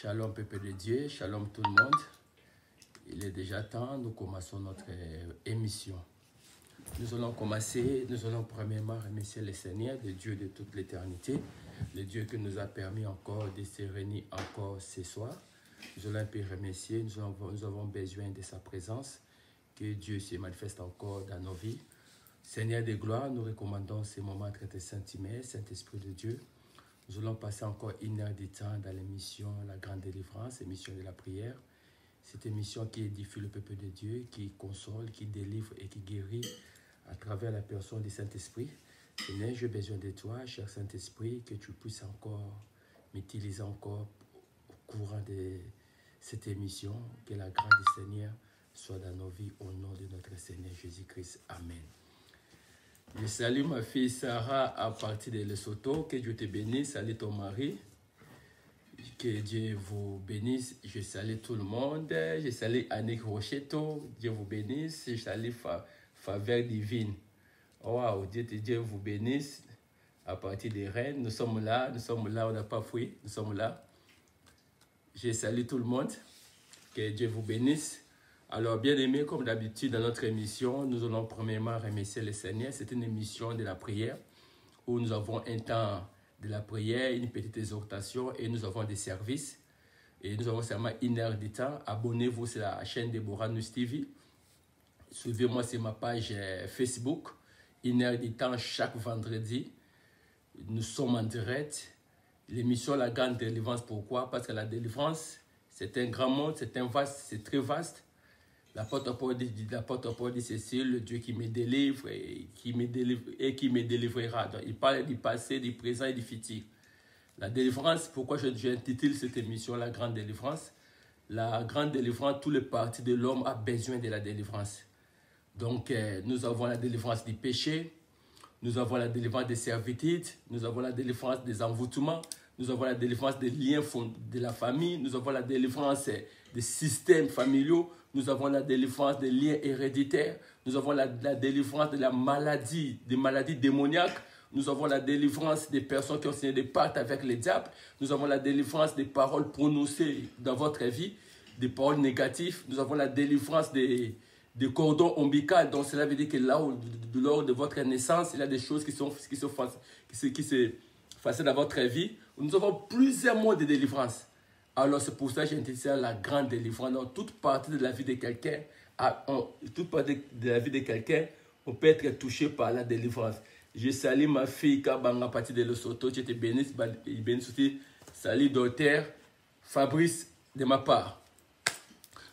Shalom peuple de Dieu, shalom tout le monde. Il est déjà temps, nous commençons notre émission. Nous allons premièrement remercier le Seigneur, le Dieu de toute l'éternité, le Dieu qui nous a permis encore de se réunir encore ce soir. Nous allons un peu remercier, nous avons besoin de sa présence, que Dieu se manifeste encore dans nos vies. Seigneur de gloire, nous recommandons ces moments très Saint-Timère, Saint-Esprit de Dieu. Nous allons passer encore 1 heure de temps dans l'émission La Grande Délivrance, émission de la prière. Cette émission qui édifie le peuple de Dieu, qui console, qui délivre et qui guérit à travers la personne du Saint-Esprit. Seigneur, j'ai besoin de toi, cher Saint-Esprit, que tu puisses encore m'utiliser encore au courant de cette émission. Que la grâce du Seigneur soit dans nos vies au nom de notre Seigneur Jésus-Christ. Amen. Je salue ma fille Sarah à partir de Lesotho. Que Dieu te bénisse. Salut ton mari. Que Dieu vous bénisse. Je salue tout le monde. Je salue Annick Rocheto. Dieu vous bénisse. Je salue Faveur Divine. Wow, Dieu vous bénisse. À partir des Rennes, nous sommes là, on n'a pas fui, nous sommes là. Je salue tout le monde. Que Dieu vous bénisse. Alors, bien aimés, comme d'habitude, dans notre émission, nous allons premièrement remercier le Seigneur. C'est une émission de la prière où nous avons un temps de la prière, une petite exhortation et nous avons des services. Et nous avons seulement 1 heure de temps. Abonnez-vous sur la chaîne Deborah News TV. Suivez-moi sur ma page Facebook. 1 heure de temps chaque vendredi. Nous sommes en direct. L'émission La Grande Délivrance, pourquoi? Parce que la délivrance, c'est un grand monde, c'est très vaste. L'apôtre Paul dit ceci, le Dieu qui me délivre et qui me délivrera. Donc, il parle du passé, du présent et du futur. La délivrance, pourquoi j'intitule cette émission La Grande Délivrance? La Grande Délivrance, tous les parties de l'homme a besoin de la délivrance. Donc, nous avons la délivrance du péché, nous avons la délivrance des servitudes, nous avons la délivrance des envoûtements, nous avons la délivrance des liens de la famille, nous avons la délivrance des systèmes familiaux, nous avons la délivrance des liens héréditaires, nous avons la délivrance de la maladie, des maladies démoniaques, nous avons la délivrance des personnes qui ont signé des pactes avec les diables, nous avons la délivrance des paroles prononcées dans votre vie, des paroles négatives, nous avons la délivrance des cordons ombilicaux, donc cela veut dire que lors de votre naissance, il y a des choses qui se passent dans votre vie. Nous avons plusieurs modes de délivrance. Alors c'est pour ça que j'ai intitulé La Grande Délivrance. Dans toute partie de la vie de quelqu'un, on peut être touché par la délivrance. Je salue ma fille Kabanga partie de Lesotho. Je te bénisse aussi. Salut docteur Fabrice de ma part.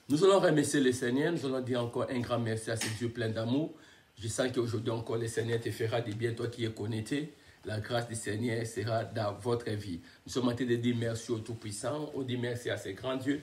Nous allons remercier le Seigneur. Nous allons dire encore un grand merci à ce Dieu plein d'amour. Je sens qu'aujourd'hui encore le Seigneur te fera du bien, toi qui es connecté. La grâce du Seigneur sera dans votre vie. Nous sommes en train de dire merci au Tout-Puissant. On dit merci à ce grand Dieu,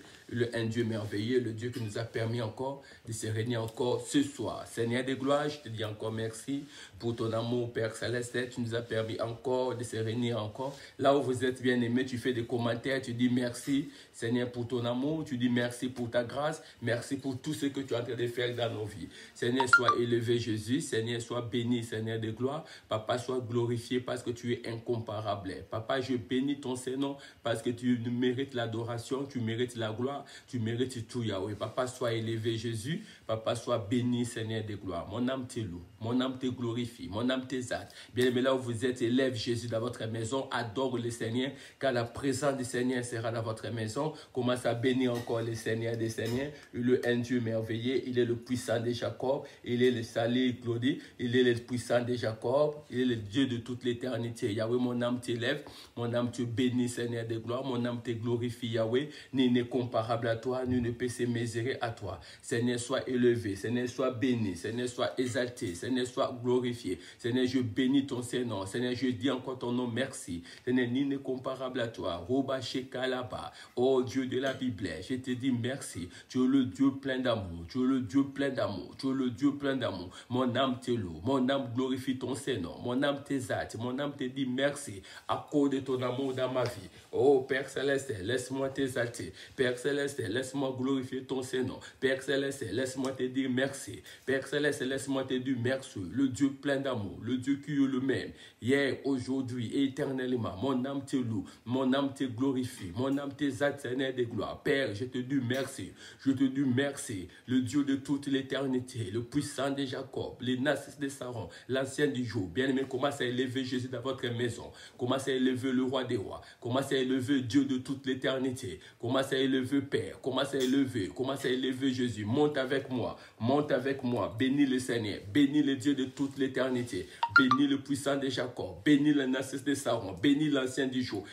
un Dieu merveilleux, le Dieu qui nous a permis encore de se réunir encore ce soir. Seigneur de gloire, je te dis encore merci pour ton amour, Père Céleste. Tu nous as permis encore de se réunir encore. Là où vous êtes bien aimés, tu fais des commentaires, tu dis merci, Seigneur, pour ton amour. Tu dis merci pour ta grâce. Merci pour tout ce que tu es en train de faire dans nos vies. Seigneur, sois élevé, Jésus. Seigneur, sois béni, Seigneur de gloire. Papa, sois glorifié parce que tu es incomparable. Papa, je bénis ton Saint-Nom parce que tu mérites l'adoration, tu mérites la gloire, tu mérites tout, Yahweh. Papa, sois élevé, Jésus. Papa, sois béni, Seigneur de gloire. Mon âme te loue, mon âme te glorifie, mon âme t'exalte. Bien aimé, là où vous êtes, élève Jésus dans votre maison, adore le Seigneur, car la présence du Seigneur sera dans votre maison. Commence à bénir encore le Seigneur des Seigneurs. Il est un Dieu merveilleux, il est le puissant de Jacob, il est le salut Claudie, il est le puissant de Jacob, il est le Dieu de toute l'éternité. Yahweh, mon âme t'élève, mon âme te bénit, Seigneur de gloire, mon âme te glorifie, Yahweh. Nul n'est comparable à toi, nul ne peut se mesurer à toi. Seigneur, sois élevé, Seigneur, sois béni, Seigneur, sois exalté, Seigneur, sois glorifié. Seigneur, je bénis ton Saint-Nom. Seigneur, je dis encore ton nom, merci. Seigneur, nul n'est comparable à toi. Roba Shekalaba, oh Dieu de la Bible, je te dis merci. Tu es le Dieu plein d'amour, tu es le Dieu plein d'amour, tu es le Dieu plein d'amour. Mon âme te loue, mon âme glorifie ton Saint-Nom, mon âme t'exalte, Mon âme te dit merci à cause de ton amour dans ma vie. Oh Père Céleste, laisse-moi t'exalter. Père Céleste, laisse-moi glorifier ton Saint-Nom. Père Céleste, laisse-moi te dire merci. Père Céleste, laisse-moi te dire merci. Le Dieu plein d'amour, le Dieu qui est le même, hier, aujourd'hui et éternellement. Mon âme te loue, mon âme te glorifie, mon âme t'exalte, Seigneur des gloires. Père, je te dis merci. Je te dis merci. Le Dieu de toute l'éternité, le puissant de Jacob, les Narcisses de Saron, l'ancien du jour. Bien-aimé, commence à élever Jésus dans votre maison. Commence à élever le roi des rois. Commence à élever Dieu de toute l'éternité. Commence à élever Père. Commence à élever Jésus. Monte avec moi. Monte avec moi. Bénis le Seigneur. Bénis le Dieu de toute l'éternité. Bénis le puissant de Jacob. Bénis le Narcisse de Saron. Bénis l'ancien du jour.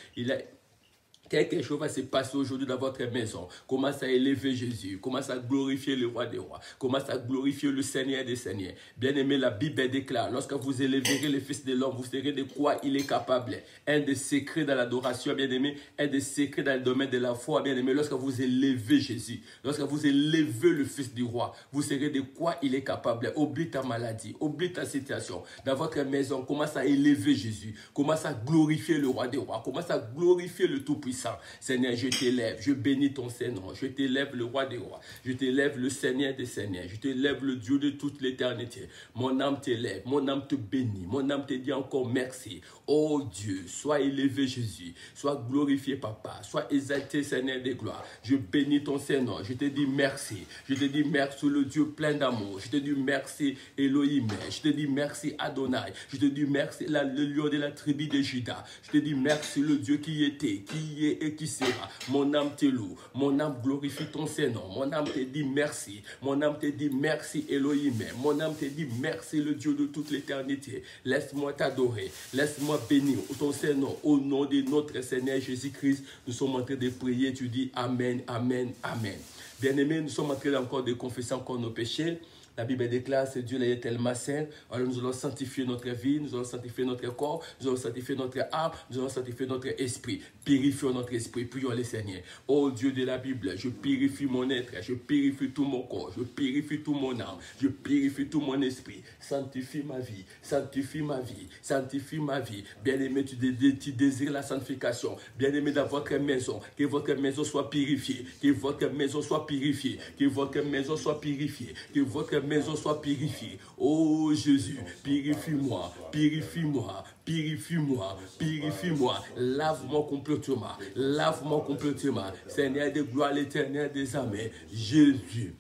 Quelque chose va se passer aujourd'hui dans votre maison. Commence à élever Jésus. Commence à glorifier le roi des rois. Commence à glorifier le Seigneur des seigneurs. Bien-aimé, la Bible déclare, lorsque vous élèverez le Fils de l'homme, vous serez de quoi il est capable. Un des secrets dans l'adoration, bien-aimé, un des secrets dans le domaine de la foi, bien-aimé, lorsque vous élevez Jésus, lorsque vous élevez le Fils du roi, vous serez de quoi il est capable. Oublie ta maladie, oublie ta situation. Dans votre maison, commence à élever Jésus. Commence à glorifier le roi des rois. Commence à glorifier le Tout-Puissant. Seigneur, je t'élève, je bénis ton Saint-Nom, je t'élève le roi des rois, je t'élève le Seigneur des seigneurs, je t'élève le Dieu de toute l'éternité. Mon âme t'élève, mon âme te bénit, mon âme te dit encore merci. Oh Dieu, sois élevé Jésus, sois glorifié Papa, sois exalté Seigneur des gloires. Je bénis ton Saint-Nom, je te dis merci, je te dis merci le Dieu plein d'amour, je te dis merci Elohim, je te dis merci Adonai, je te dis merci le lion de la tribu de Juda, je te dis merci le Dieu qui était, qui est et qui sera. Mon âme te loue, mon âme glorifie ton Saint-Nom, mon âme te dit merci, mon âme te dit merci Elohim, mon âme te dit merci le Dieu de toute l'éternité. Laisse-moi t'adorer, laisse-moi bénir ton Saint-Nom au nom de notre Seigneur Jésus-Christ. Nous sommes en train de prier, tu dis Amen, Amen, Amen. Bien-aimés, nous sommes en train encore de confesser encore nos péchés. La Bible déclare que Dieu est tellement saint. Alors nous allons sanctifier notre vie, nous allons sanctifier notre corps, nous allons sanctifier notre âme, nous allons sanctifier notre esprit. Purifions notre esprit, prions le Seigneur. Oh Dieu de la Bible, je purifie mon être, je purifie tout mon corps, je purifie tout mon âme, je purifie tout mon esprit. Sanctifie ma vie, sanctifie ma vie, sanctifie ma vie. Bien-aimé, tu désires la sanctification. Bien-aimé, dans votre maison, que votre maison soit purifiée, que votre maison soit purifiée, que votre maison soit purifiée, que votre maison soit purifiée. Oh Jésus, purifie-moi, purifie-moi, purifie-moi, purifie-moi. Lave-moi complètement, lave-moi complètement. Seigneur de gloire, l'Éternel des armées, Jésus.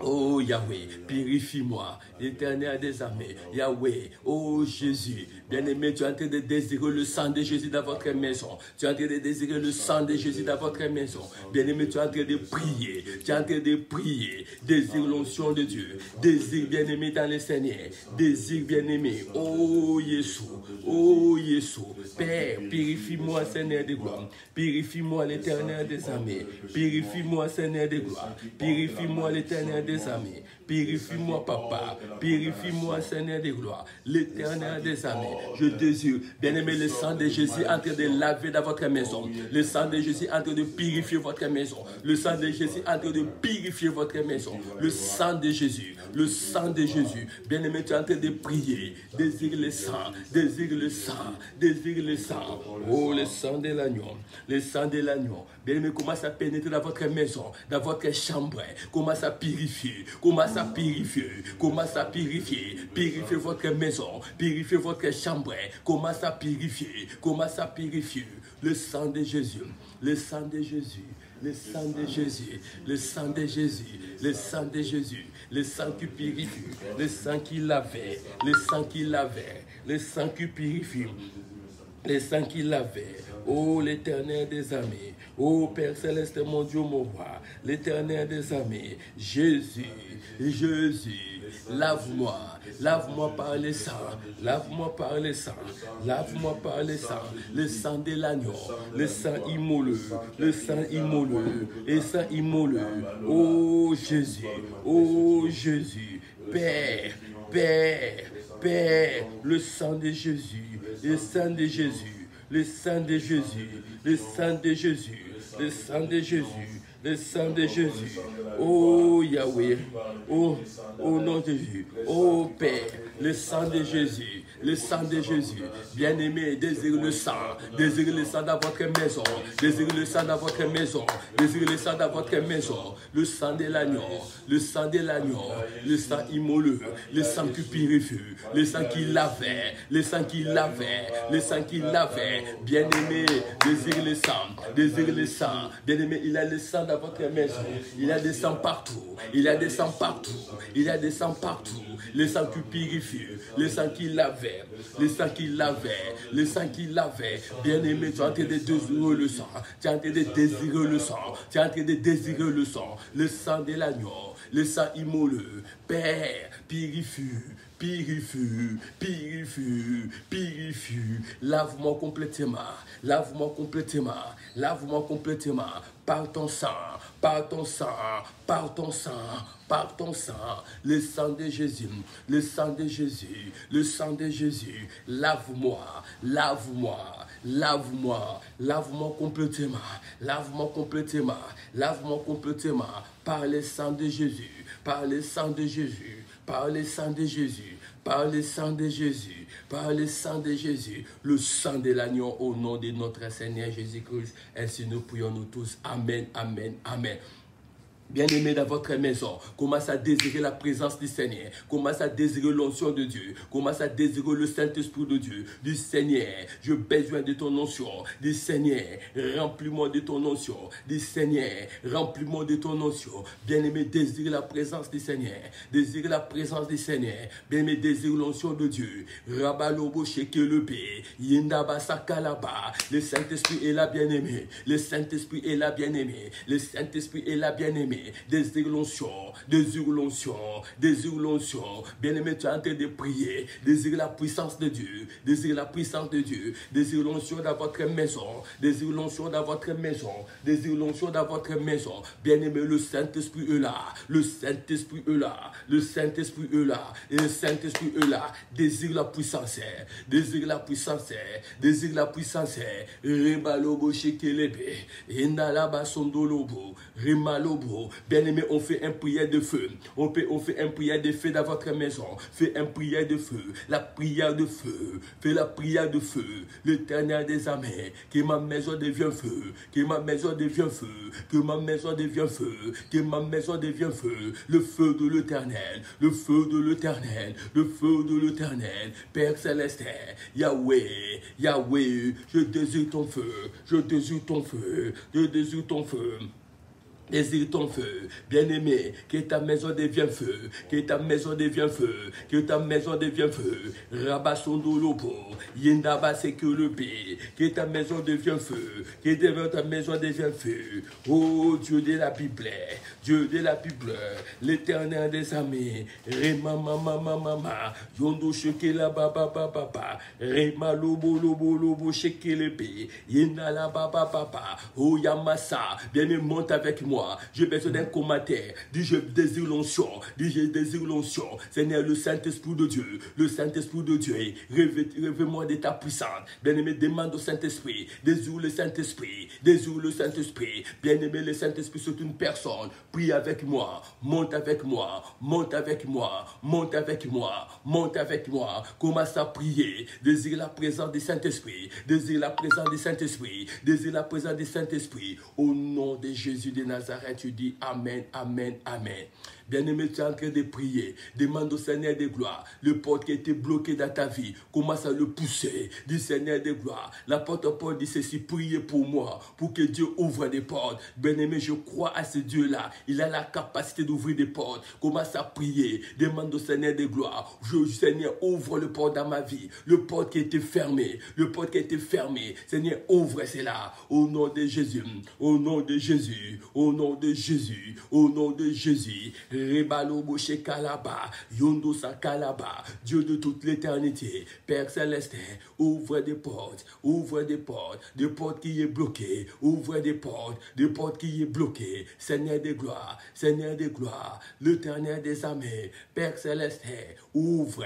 Oh Yahweh, purifie-moi, l'Éternel des armées, Yahweh, oh Jésus, bien-aimé, tu es en train de désirer le sang de Jésus dans votre maison, tu es en train de désirer le sang de Jésus dans votre maison, bien-aimé, tu es en train de prier, tu es en train de prier, désire l'onction de Dieu, désire bien-aimé dans le Seigneur, désire bien-aimé, oh Jésus, Père, purifie-moi Seigneur de gloire, purifie-moi l'Éternel des armées, purifie-moi Seigneur de gloire, purifie-moi l'Éternel des armées, purifie-moi Papa, purifie-moi Seigneur de gloire, l'Éternel des armées. Je désire, bien-aimé, le sang de Jésus en train de laver dans votre maison, le sang de Jésus en train de purifier votre maison, le sang de Jésus en train de purifier votre maison, le sang de Jésus, le sang de Jésus. Bien-aimé, tu es en train de prier, désire le sang, désire le sang, désire le sang. Oh, le sang de l'agneau, le sang de l'agneau. Bien-aimé, commence à pénétrer dans votre maison, dans votre chambre, commence à purifier, commence à purifier, commence à purifier, purifiez votre maison, purifiez votre chambre, commence à purifier, commence à purifier. Le sang de Jésus, le sang de Jésus, le sang de Jésus, le sang de Jésus, le sang de Jésus, le sang qui purifie, le sang qui lavait, le sang qui lavait, le sang qui purifie, le sang qui lavait. Oh l'Éternel des armées, oh Père Céleste, mon Dieu, mon roi, l'Éternel des armées, Jésus, Jésus, lave-moi, lave-moi par le sang, lave-moi par le sang, lave-moi par le sang de l'agneau, le sang immolé, le sang immolé, le sang immolé. Oh Jésus, Père, Père, Père, le sang de Jésus, le sang de Jésus, le sang de Jésus, le sang de Jésus, le sang de Jésus, le sang de Jésus. Oh Yahweh, oh, au nom de Jésus. Oh Père, le sang de Jésus, le sang de Jésus. Bien-aimé, désirez le sang dans votre maison, désirez le sang dans votre maison, désirez le sang dans votre maison. Le sang de l'agneau, le sang de l'agneau, le sang immolé, le sang qui purifie, le sang qui lavait, le sang qui lavait, le sang qui lavait. Bien-aimé, désirez le sang, désirez le sang. Bien-aimé, il a le sang dans votre maison, il a des sangs partout, il a des sangs partout, il a des sangs partout. Le sang qui purifie, le sang qui lavait, le sang qui lavait, le sang qui lavait. Bien-aimé, tu es en train de désirer le sang, tu es en train de désirer le sang, tu es en train de désirer le sang de l'agneau, le sang immolé. Père, purifie, purifie, purifie, purifie. Lave-moi complètement, lave-moi complètement, lave-moi complètement. Par ton sang, par ton sang, par ton sang, par ton sang. Le sang de Jésus, le sang de Jésus, le sang de Jésus. Lave-moi, lave-moi, lave-moi, lave-moi complètement, lave-moi complètement, lave-moi complètement. Par le sang de Jésus, par le sang de Jésus, par le sang de Jésus, par le sang de Jésus, par le sang de Jésus, le sang de l'agneau au nom de notre Seigneur Jésus-Christ. Ainsi nous prions nous tous. Amen, amen, amen. Bien-aimé dans votre maison, commence à désirer la présence du Seigneur, commence à désirer l'onction de Dieu, commence à désirer le Saint-Esprit de Dieu, du Seigneur. J'ai besoin de ton onction, du Seigneur, remplis-moi de ton onction, du Seigneur, remplis-moi de ton onction. Bien-aimé, désire la présence du Seigneur, désire la présence du Seigneur, bien-aimé, désire l'onction de Dieu. Rabalobo shekelebe, yendaba sakalaba, le Saint-Esprit est là, bien-aimé, le Saint-Esprit est là, bien-aimé, le Saint-Esprit est là, bien-aimé. Désire l'onction, désire l'onction, désire l'onction. Bien-aimé, tu es en train de prier. Désire la puissance de Dieu, désire la puissance de Dieu. Désire l'onction dans votre maison, désire l'onction dans votre maison, désire l'onction dans votre maison. Bien-aimé, le Saint-Esprit est là, le Saint-Esprit est là, le Saint-Esprit est là, et le Saint-Esprit est là. Désire la puissance, désire la puissance, désire la puissance. Rebalobo shekelebe, endalaba sondolobo, remalobo. Bien-aimé, on fait un prière de feu. On fait un prière de feu dans votre maison. Fais un prière de feu. La prière de feu. Fais la prière de feu. L'Éternel des armées. Que ma maison devienne feu. Que ma maison devienne feu. Que ma maison devienne feu. Que ma maison devienne feu. Le feu de l'Éternel. Le feu de l'Éternel. Le feu de l'Éternel. Père Céleste. Yahweh. Yahweh. Je désire ton feu. Je désire ton feu. Je désire ton feu. Désire ton feu, bien-aimé, que ta maison devienne feu, que ta maison devienne feu, que ta maison devienne feu. Rabassondolopo, Yendaba Sekelope, que ta maison devienne feu, que ta maison devienne feu. Oh Dieu de la Bible, Dieu de la Bible, l'Éternel des armées, Rema mama mama, Yondo Shekela baba baba, Rema lobo lobo lobo Shekelepe, Yendala baba baba, oh Yamasa, bien-aimé, monte avec moi. J'ai besoin d'un commentaire. Dis je désire l'onction. Dis je désire l'onction. Seigneur, le Saint-Esprit de Dieu. Le Saint-Esprit de Dieu. Rêve-moi de ta puissance. Bien-aimé, demande au Saint-Esprit. Désire le Saint-Esprit. Désire le Saint-Esprit. Bien-aimé, le Saint-Esprit, c'est une personne. Prie avec moi. Monte avec moi. Monte avec moi. Monte avec moi. Monte avec moi. Commence à prier. Désire la présence du Saint-Esprit. Désire la présence du Saint-Esprit. Désire la présence du Saint-Esprit. Au nom de Jésus de Nazareth. Tu dis Amen, Amen, Amen. Bien-aimé, tu es en train de prier. Demande au Seigneur de gloire. Le porte qui était bloqué dans ta vie, commence à le pousser. Dis Seigneur de gloire. L'apôtre Paul dit ceci, priez pour moi, pour que Dieu ouvre des portes. Bien-aimé, je crois à ce Dieu-là. Il a la capacité d'ouvrir des portes. Commence à prier. Demande au Seigneur de gloire. Seigneur, ouvre le porte dans ma vie. Le porte qui était fermé. Le porte qui était fermé. Seigneur, ouvre cela. Au nom de Jésus. Au nom de Jésus. Au nom de Jésus. Au nom de Jésus. Rebalobo Shekalaba, Yondo Sakalaba, Dieu de toute l'éternité, Père Céleste, ouvre des portes qui est bloquées, ouvre des portes qui est bloquées, Seigneur des gloires, l'Éternel des armées, Père Céleste, ouvre,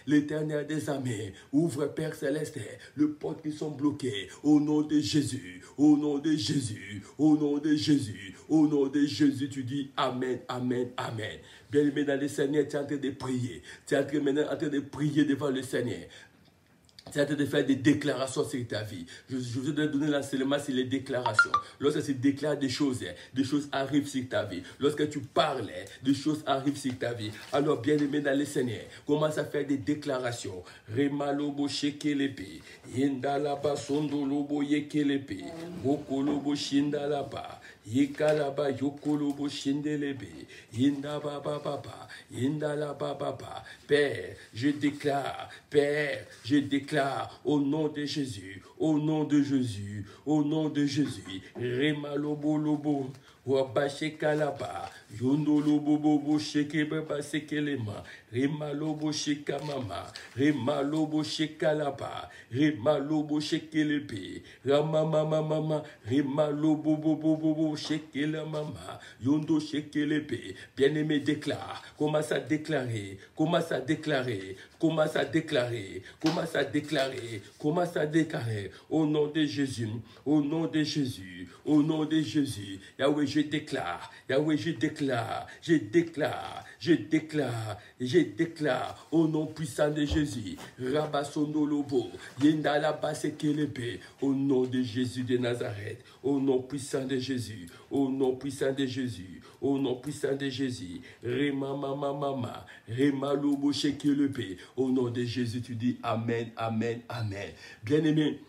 l'Éternel des armées, ouvre, Père Céleste, les portes qui sont bloquées, au nom de Jésus, au nom de Jésus, au nom de Jésus, au nom de Jésus, tu dis Amen, Amen, Amen. Bien-aimé dans le Seigneur, tu es en train de prier, tu es en train de prier devant le Seigneur. Tu es en train de faire des déclarations sur ta vie. Je vous ai donné l'enseignement sur les déclarations. Lorsque tu déclares des choses arrivent sur ta vie. Lorsque tu parles, des choses arrivent sur ta vie. Alors, bien-aimé dans le Seigneur, commence à faire des déclarations. Remalobo shekelepe, yendalaba sondolobo yekelepe, wokolobo shindalaba, yekalaba yokolobo shindelebe, yendababa baba, yendalaba baba. Père, je déclare, au nom de Jésus, au nom de Jésus, au nom de Jésus, Remalobo lobo, Wabashekalaba, Yondolobo bobo shekebaba sekelema, Remalobo shekamama, Remalobo shekalaba, Remalobo shekelepe, Ramamama mama, Remalobo bobo shekelamama, Yondo shekelepe. Bien-aimé, déclare, commence à déclarer, commence à déclarer, au nom de Jésus, au nom de Jésus, au nom de Jésus. Yahweh, je déclare, au nom puissant de Jésus, Rabasondo Lobo, Yendalaba Sekelepe, au nom de Jésus de Nazareth, au nom puissant de Jésus, au nom puissant de Jésus, au nom puissant de Jésus, Remamamama, Remalobo Shekelepe, au nom de Jésus, tu dis Amen, Amen, Amen. Bien-aimé,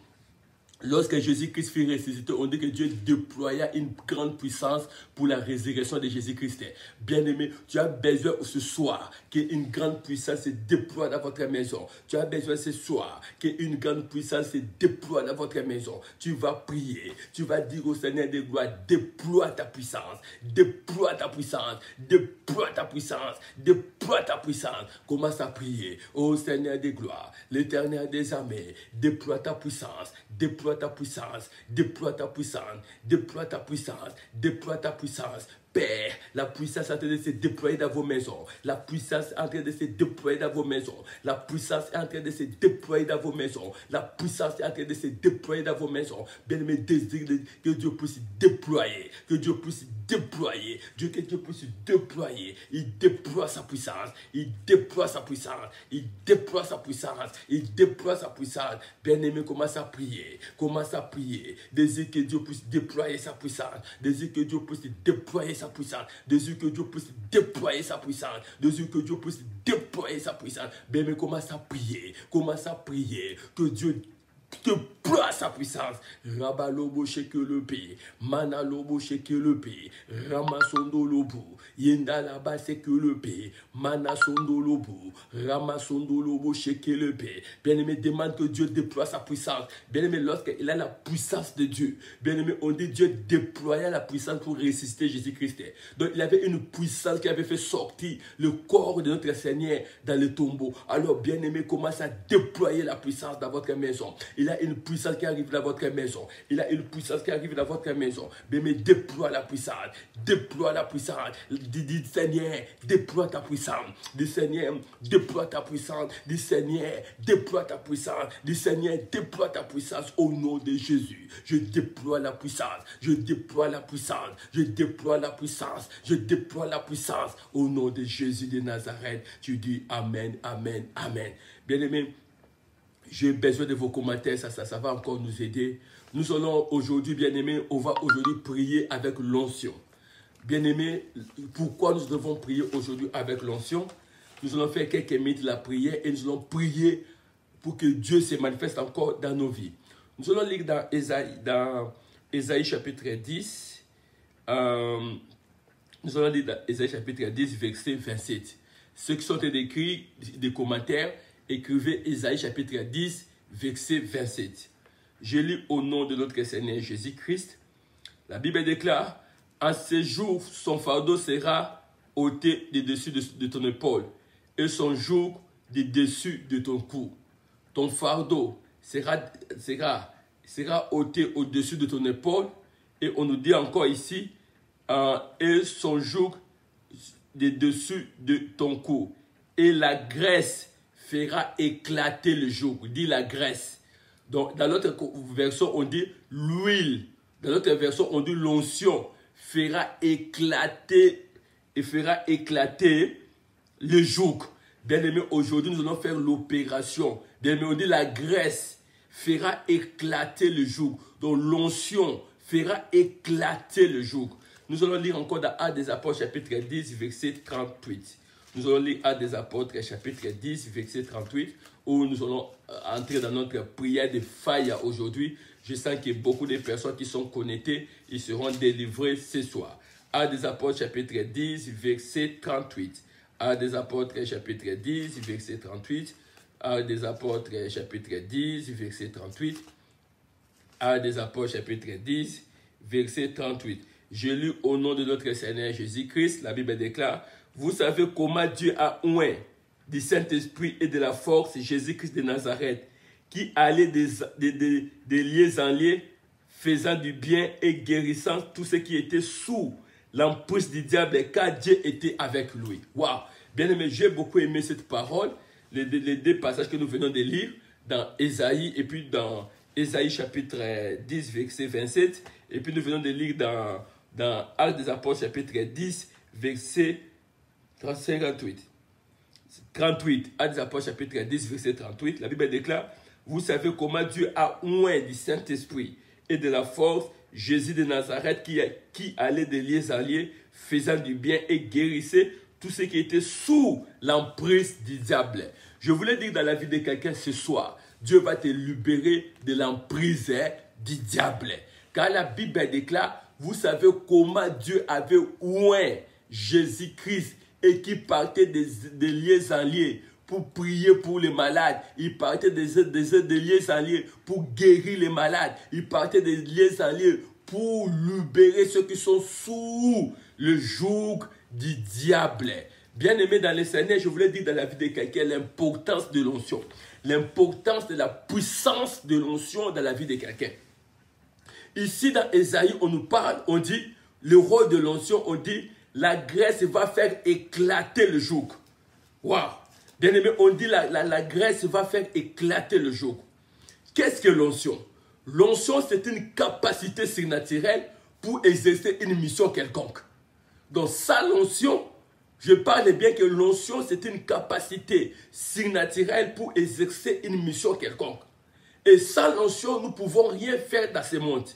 lorsque Jésus-Christ fut ressuscité, on dit que Dieu déploya une grande puissance pour la résurrection de Jésus-Christ. Bien-aimé, tu as besoin ce soir qu'une grande puissance se déploie dans votre maison. Tu as besoin ce soir qu'une grande puissance se déploie dans votre maison. Tu vas prier, tu vas dire au Seigneur de gloire, déploie ta puissance, déploie ta puissance, déploie ta puissance, déploie ta puissance. Commence à prier, ô Seigneur de gloire, l'Éternel des armées, déploie ta puissance, déploie ta puissance, déploie ta puissance, déploie ta puissance, déploie ta puissance. Père, la puissance est en train de se déployer dans vos maisons. La puissance est en train de se déployer dans vos maisons. La puissance est en train de se déployer dans vos maisons. La puissance est en train de se déployer dans vos maisons. Bien-aimé, désire que Dieu puisse déployer. Que Dieu puisse déployer. Que Dieu puisse déployer. Il déploie sa puissance. Il déploie sa puissance. Il déploie sa puissance. Il déploie sa puissance. Bien-aimé, commence à prier. Commence à prier. Désire que Dieu puisse déployer sa puissance. Désire que Dieu puisse déployer sa puissance, désire que Dieu puisse déployer sa puissance, désire que Dieu puisse déployer sa puissance. Bien, mais commence à prier, que Dieu déploie sa puissance. Rabalobo shekelepe, manalobo shekelepe, ramasondo lobo, yendalaba shekelepe, manasondo lobo, ramasondo lobo shekelepe. Bien-aimé, demande que Dieu déploie sa puissance. Bien-aimé, lorsqu'il a la puissance de Dieu, bien-aimé, on dit Dieu déploya la puissance pour ressusciter Jésus-Christ. Donc il avait une puissance qui avait fait sortir le corps de notre Seigneur dans le tombeau. Alors, bien-aimé, commence à déployer la puissance dans votre maison. Il a une puissance qui arrive dans votre maison. Il a une puissance qui arrive dans votre maison. Mais déploie la puissance. Déploie la puissance. Dis Seigneur, déploie ta puissance. Dis Seigneur, déploie ta puissance. Dis Seigneur, déploie ta puissance. Dis Seigneur, déploie ta puissance au nom de Jésus. Je déploie la puissance. Je déploie la puissance. Je déploie la puissance. Je déploie la puissance au nom de Jésus de Nazareth. Tu dis Amen, Amen, Amen. Bien-aimé, j'ai besoin de vos commentaires, ça va encore nous aider. Nous allons aujourd'hui, bien-aimés, on va aujourd'hui prier avec l'onction. Bien-aimés, pourquoi nous devons prier aujourd'hui avec l'onction? Nous allons faire quelques minutes de la prière et nous allons prier pour que Dieu se manifeste encore dans nos vies. Nous allons lire dans Ésaïe chapitre 10. Nous allons lire dans Ésaïe chapitre 10, verset 27. Ceux qui sont écrits des commentaires, écrivez Ésaïe chapitre 10, verset 27. Je lis au nom de notre Seigneur Jésus-Christ. La Bible déclare, En ces jours, son fardeau sera ôté de dessus de ton épaule et son joug de dessus de ton cou. Ton fardeau sera ôté au-dessus de ton épaule. Et on nous dit encore ici, et son joug de dessus de ton cou. Et la graisse fera éclater le joug. Dit la graisse. Donc, dans l'autre version, on dit l'huile. Dans l'autre version, on dit l'onction fera éclater le joug. Bien aimé, aujourd'hui, nous allons faire l'opération. Bien aimé, on dit la graisse fera éclater le joug. Donc, l'onction fera éclater le joug. Nous allons lire encore dans Actes des Apôtres, chapitre 10, verset 38. Nous allons lire Actes des Apôtres, chapitre 10, verset 38, où nous allons entrer dans notre prière de faille aujourd'hui. Je sens qu'il y a beaucoup de personnes qui sont connectées. Ils seront délivrés ce soir. Actes des Apôtres, chapitre 10, verset 38. Actes des Apôtres, chapitre 10, verset 38. Actes des Apôtres, chapitre 10, verset 38. Actes des Apôtres, chapitre 10, verset 38. Je lis au nom de notre Seigneur Jésus-Christ. La Bible déclare, vous savez comment Dieu a oint du Saint-Esprit et de la force Jésus-Christ de Nazareth, qui allait des lieux en lieux, faisant du bien et guérissant tous ceux qui étaient sous l'emprise du diable, car Dieu était avec lui. Waouh! Bien aimé, j'ai beaucoup aimé cette parole, les deux passages que nous venons de lire dans Ésaïe et puis dans Ésaïe chapitre 10, verset 27, et puis nous venons de lire dans Actes des Apôtres chapitre 10, verset 58. 38, Actes des Apôtres chapitre 10, verset 38, la Bible déclare, vous savez comment Dieu a oint du Saint-Esprit et de la force Jésus de Nazareth qui allait des lieux en lieux, faisant du bien et guérissait tous ceux qui étaient sous l'emprise du diable. Je voulais dire dans la vie de quelqu'un ce soir, Dieu va te libérer de l'emprise du diable. Car la Bible déclare, vous savez comment Dieu avait oint Jésus-Christ et qui partait des lieux en lieux pour prier pour les malades. Il partait des lieux en lieux pour guérir les malades. Il partait des lieux en lieux pour libérer ceux qui sont sous le joug du diable. Bien aimé dans le Seigneur, je voulais dire dans la vie de quelqu'un l'importance de l'onction. L'importance de la puissance de l'onction dans la vie de quelqu'un. Ici dans Ésaïe, on nous parle, on dit, le rôle de l'onction, on dit, la graisse va faire éclater le joug. Waouh! Bien aimé, on dit la graisse va faire éclater le joug. Qu'est-ce que l'onction? L'onction, c'est une capacité surnaturelle pour exercer une mission quelconque. Donc, ça, l'onction, je parle bien que l'onction, c'est une capacité surnaturelle pour exercer une mission quelconque. Et sans l'onction, nous ne pouvons rien faire dans ce monde.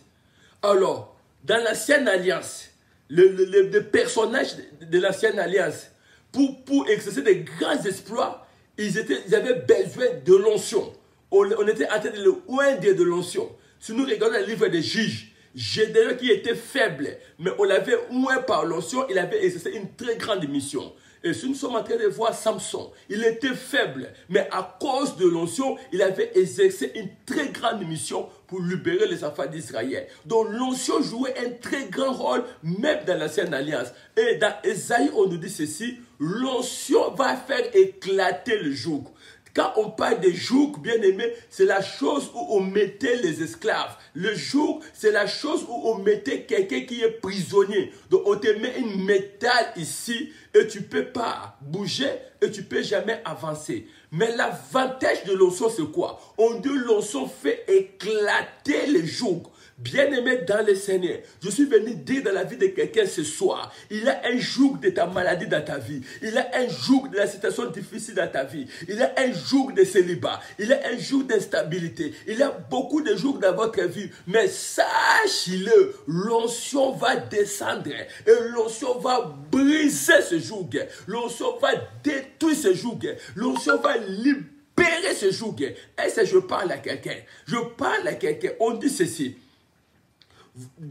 Alors, dans l'ancienne alliance, les personnages de l'ancienne alliance, pour exercer de grands exploits, ils avaient besoin de l'onction. On était en train de le oindre de l'onction. Si nous regardons le livre des Juges, Gédéon qui était faible, mais on l'avait oint par l'onction, il avait exercé une très grande mission. Et si nous sommes en train de voir Samson, il était faible, mais à cause de l'onction, il avait exercé une très grande mission pour libérer les enfants d'Israël. Donc l'onction jouait un très grand rôle, même dans l'ancienne alliance. Et dans Ésaïe, on nous dit ceci, l'onction va faire éclater le joug. Quand on parle de joug, bien aimé, c'est la chose où on mettait les esclaves. Le joug, c'est la chose où on mettait quelqu'un qui est prisonnier. Donc on te met une métal ici et tu ne peux pas bouger et tu ne peux jamais avancer. Mais l'avantage de l'onction, c'est quoi? On dit l'onction fait éclater le joug. Bien-aimé dans le Seigneur, je suis venu dire dans la vie de quelqu'un ce soir, il y a un joug de ta maladie dans ta vie, il y a un joug de la situation difficile dans ta vie, il y a un joug de célibat, il y a un joug d'instabilité, il y a beaucoup de jougs dans votre vie, mais sache-le, l'onction va descendre et l'onction va briser ce joug, l'onction va détruire ce joug, l'onction va libérer ce joug. Est-ce que je parle à quelqu'un? Je parle à quelqu'un, on dit ceci.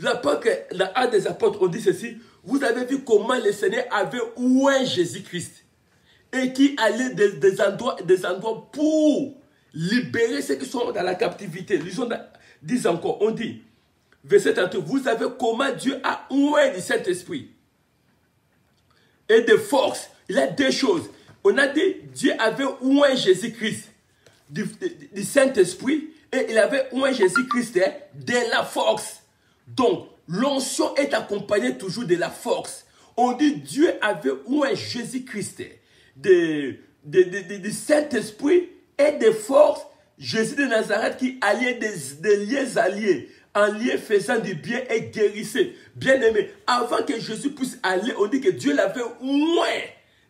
La des apôtres, on dit ceci. Vous avez vu comment le Seigneur avait oint Jésus-Christ et qui allait des endroits pour libérer ceux qui sont dans la captivité. Disons encore, on dit, verset 32, vous savez comment Dieu a oint du Saint-Esprit et de force. Il y a deux choses. On a dit, Dieu avait oint Jésus-Christ du Saint-Esprit et il avait oint Jésus-Christ de la force. Donc, l'onction est accompagnée toujours de la force. On dit, Dieu avait oint Jésus-Christ du Saint-Esprit et de force. Jésus de Nazareth qui alliait des liens alliés, en lien faisant du bien et guérissait. Bien-aimé, avant que Jésus puisse aller, on dit que Dieu l'avait oint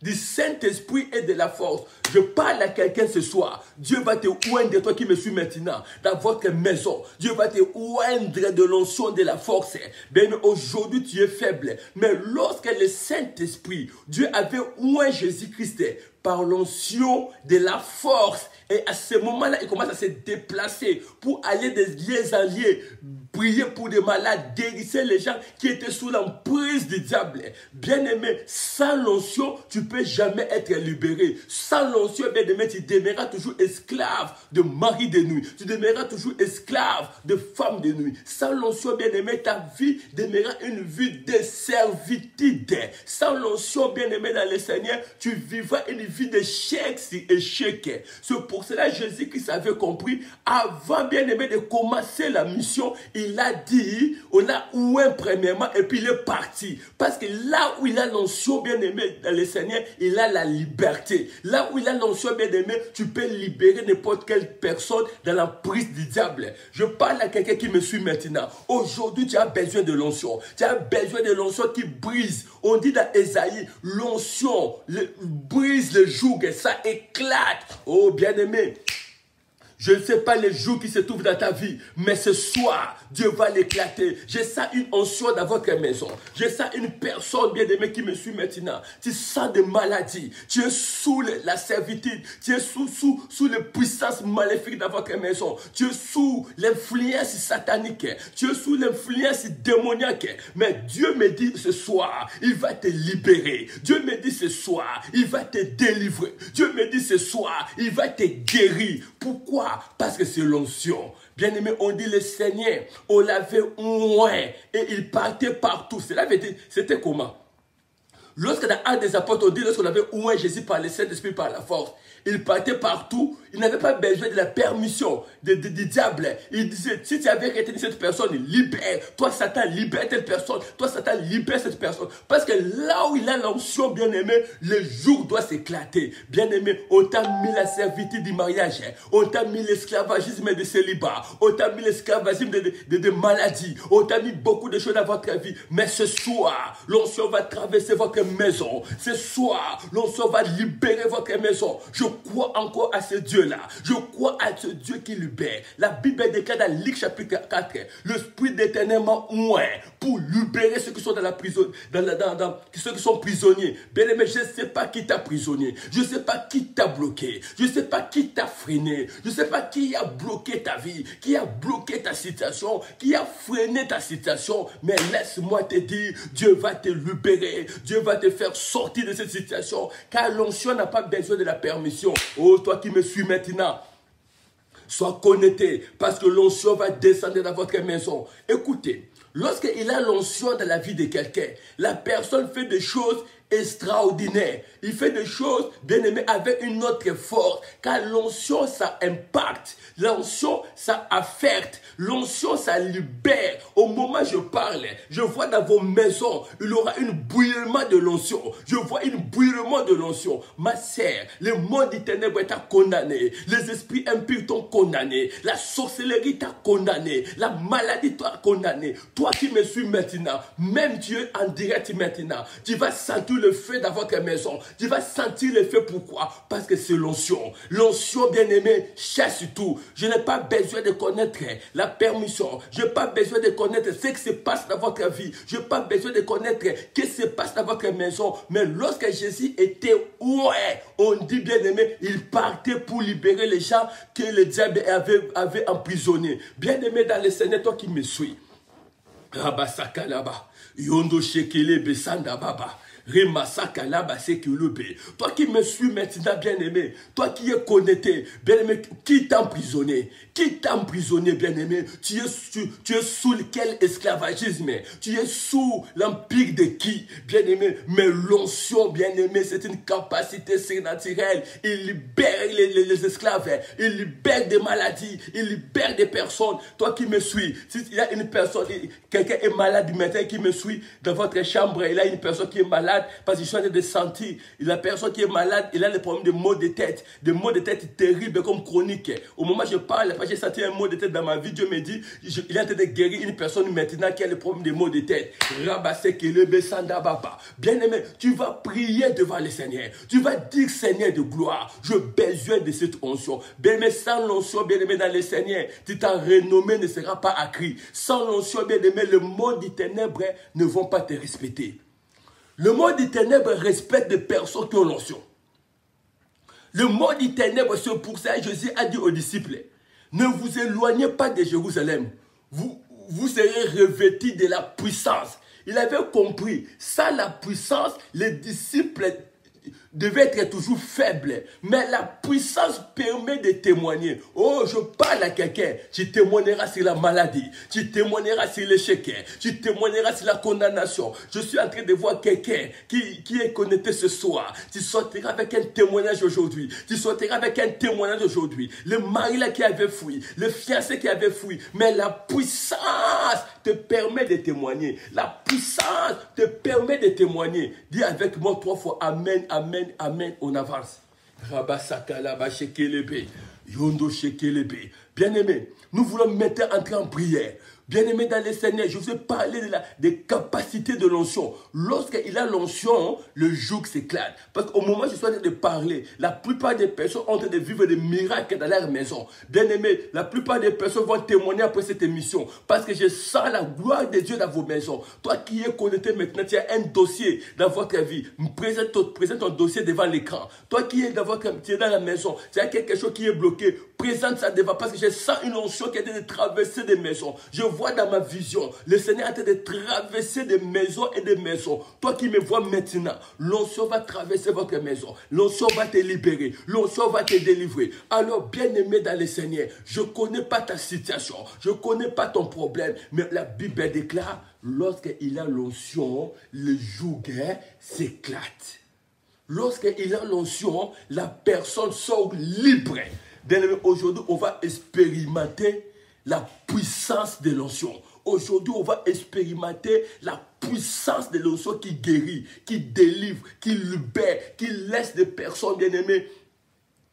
du Saint-Esprit et de la force. Je parle à quelqu'un ce soir. Dieu va te oindre, toi qui me suis maintenant, dans votre maison. Dieu va te oindre de l'onction de la force. Bien, aujourd'hui, tu es faible. Mais lorsque le Saint-Esprit, Dieu avait oint Jésus-Christ par l'onction de la force. Et à ce moment-là, il commence à se déplacer pour aller des liens en liens, prier pour des malades, guérir les gens qui étaient sous l'emprise du diable. Bien-aimé, sans l'onction, tu ne peux jamais être libéré. Sans l'onction, bien-aimé, tu demeureras toujours esclave de mari de nuit. Tu demeureras toujours esclave de femme de nuit. Sans l'onction, bien-aimé, ta vie demeurera une vie de servitude. Sans l'onction, bien-aimé, dans le Seigneur, tu vivras une vie d'échec sur échec. C'est pour cela que Jésus-Christ avait compris, avant, bien-aimé, de commencer la mission, il a dit, on a oint premièrement et puis il est parti. Parce que là où il a l'onction, bien-aimé, dans le Seigneur, il a la liberté. Là où il a l'onction, bien-aimé, tu peux libérer n'importe quelle personne dans la prise du diable. Je parle à quelqu'un qui me suit maintenant. Aujourd'hui, tu as besoin de l'onction. Tu as besoin de l'onction qui brise. On dit dans Ésaïe, l'onction brise le joug et ça éclate. Oh, bien-aimé. Je ne sais pas les jours qui se trouvent dans ta vie, mais ce soir, Dieu va l'éclater. J'ai ça une onction dans votre maison. J'ai ça une personne bien-aimée qui me suit maintenant. Tu sens des maladies. Tu es sous la servitude. Tu es sous les puissances maléfiques dans votre maison. Tu es sous l'influence satanique. Tu es sous l'influence démoniaque. Mais Dieu me dit ce soir, il va te libérer. Dieu me dit ce soir, il va te délivrer. Dieu me dit ce soir, il va te guérir. Pourquoi? Parce que c'est l'onction. Bien-aimé, on dit le Seigneur, on l'avait oint et il partait partout. Cela veut dire, c'était comment? Lorsque dans Actes des Apôtres, on dit, lorsqu'on avait oint Jésus par le Saint-Esprit, par la force, il partait partout. Il n'avait pas besoin de la permission du diable. Il disait, si tu avais retenu cette personne, libère. Toi, Satan, libère telle personne. Toi, Satan, libère cette personne. Parce que là où il a l'onction, bien-aimé, le jour doit s'éclater. Bien-aimé, on t'a mis la servitude du mariage. On t'a mis l'esclavagisme de célibat. On t'a mis l'esclavagisme de maladies. On t'a mis beaucoup de choses dans votre vie. Mais ce soir, l'onction va traverser votre maison. Ce soir, l'onction va libérer votre maison. Je crois encore à ce Dieu-là. Je crois à ce Dieu qui libère. La Bible déclare dans Luc chapitre 4, l'Esprit d'Éternel m'a oint pour libérer ceux qui sont dans la prison, ceux qui sont prisonniers. Bien-aimé, je ne sais pas qui t'a prisonnier. Je ne sais pas qui t'a bloqué. Je ne sais pas qui t'a freiné. Je ne sais pas qui a bloqué ta vie, qui a bloqué ta situation, qui a freiné ta situation. Mais laisse-moi te dire, Dieu va te libérer. Dieu va te faire sortir de cette situation. Car l'onction n'a pas besoin de la permission. Oh, toi qui me suis maintenant, sois connecté parce que l'onction va descendre dans votre maison. Écoutez, lorsqu'il a l'onction dans la vie de quelqu'un, la personne fait des choses extraordinaires. Il fait des choses, bien aimé, avec une autre force. Car l'onction, ça impacte. L'onction, ça affecte. L'onction, ça libère. Au moment où je parle, je vois dans vos maisons, il y aura un bouillement de l'onction. Je vois un bouillement de l'onction. Ma sœur, le monde des ténèbres t'a condamné. Les esprits impurs t'ont condamné. La sorcellerie t'a condamné. La maladie t'a condamné. Toi qui me suis maintenant, même Dieu en direct maintenant, tu vas sentir le feu dans votre maison. Tu vas sentir le feu. Pourquoi? Parce que c'est l'onction. L'onction, bien-aimé, chasse tout. Je n'ai pas besoin de connaître la permission. Je n'ai pas besoin de connaître ce qui se passe dans votre vie. Je n'ai pas besoin de connaître ce qui se passe dans votre maison. Mais lorsque Jésus était on dit, bien-aimé, il partait pour libérer les gens que le diable avait emprisonnés. Bien-aimé dans le Seigneur, toi qui me suis. Rabasaka là-bas. Yondo shekele besanda baba. Toi qui me suis maintenant, bien-aimé, toi qui es connecté, bien-aimé, qui t'a emprisonné? Qui t'a emprisonné, bien-aimé? Tu es sous quel esclavagisme? Tu es sous l'empire de qui, bien-aimé? Mais l'onction, bien-aimé, c'est une capacité surnaturelle. Il libère les esclaves, il libère des maladies, il libère des personnes. Toi qui me suis, s'il y a une personne, quelqu'un est malade du matin qui me suit dans votre chambre, il y a une personne qui est malade parce qu'il est en train de sentir. La personne qui est malade, il a des problèmes de maux de tête, des maux de tête terribles comme chroniques. Au moment où je parle, j'ai senti un mot de tête dans ma vie. Dieu me dit, il est en train de guérir une personne maintenant qui a le problème de maux de tête. Bien-aimé, tu vas prier devant le Seigneur. Tu vas dire, Seigneur de gloire, j'ai besoin de cette onction. Bien-aimé, sans l'onction, bien-aimé, dans le Seigneur, ta renommée ne sera pas accrue. Sans l'onction, bien-aimé, le monde des ténèbres ne vont pas te respecter. Le monde des ténèbres respecte les personnes qui ont l'onction. Le monde des ténèbres, c'est pour ça que Jésus a dit aux disciples, ne vous éloignez pas de Jérusalem. Vous serez revêtis de la puissance. Il avait compris, sans la puissance, les disciples devaient être toujours faibles. Mais la puissance permet de témoigner. Oh, je parle à quelqu'un. Tu témoigneras sur la maladie. Tu témoigneras sur l'échec. Tu témoigneras sur la condamnation. Je suis en train de voir quelqu'un qui est connecté ce soir. Tu sortiras avec un témoignage aujourd'hui. Tu sortiras avec un témoignage aujourd'hui. Le mari là qui avait fui. Le fiancé qui avait fui. Mais la puissance te permet de témoigner. La puissance te permet de témoigner. Dis avec moi 3 fois Amen, Amen, Amen. On avance. Bien-aimé, nous voulons maintenant entrer en prière. Bien-aimé dans le Seigneur, je vous ai parlé des capacités de l'onction. Lorsqu'il a l'onction, le joug s'éclate. Parce qu'au moment où je suis en train de parler, la plupart des personnes ont en train de vivre des miracles dans leur maison. Bien-aimé, la plupart des personnes vont témoigner après cette émission. Parce que je sens la gloire de Dieu dans vos maisons. Toi qui es connecté maintenant, tu as un dossier dans votre vie. Présente ton dossier devant l'écran. Toi qui es tu es dans la maison, tu as quelque chose qui est bloqué. Présente ça devant, parce que je sens une onction qui est en train de traverser des maisons. Je vois dans ma vision, le Seigneur est en train de traverser des maisons et des maisons. Toi qui me vois maintenant, l'onction va traverser votre maison. L'onction va te libérer. L'onction va te délivrer. Alors, bien-aimé dans le Seigneur, je ne connais pas ta situation. Je ne connais pas ton problème. Mais la Bible déclare, lorsqu'il a l'onction, le joug s'éclate. Lorsqu'il a l'onction, la personne sort libre. Aujourd'hui, on va expérimenter la puissance de l'onction. Aujourd'hui, on va expérimenter la puissance de l'onction qui guérit, qui délivre, qui libère, qui laisse des personnes bien-aimées,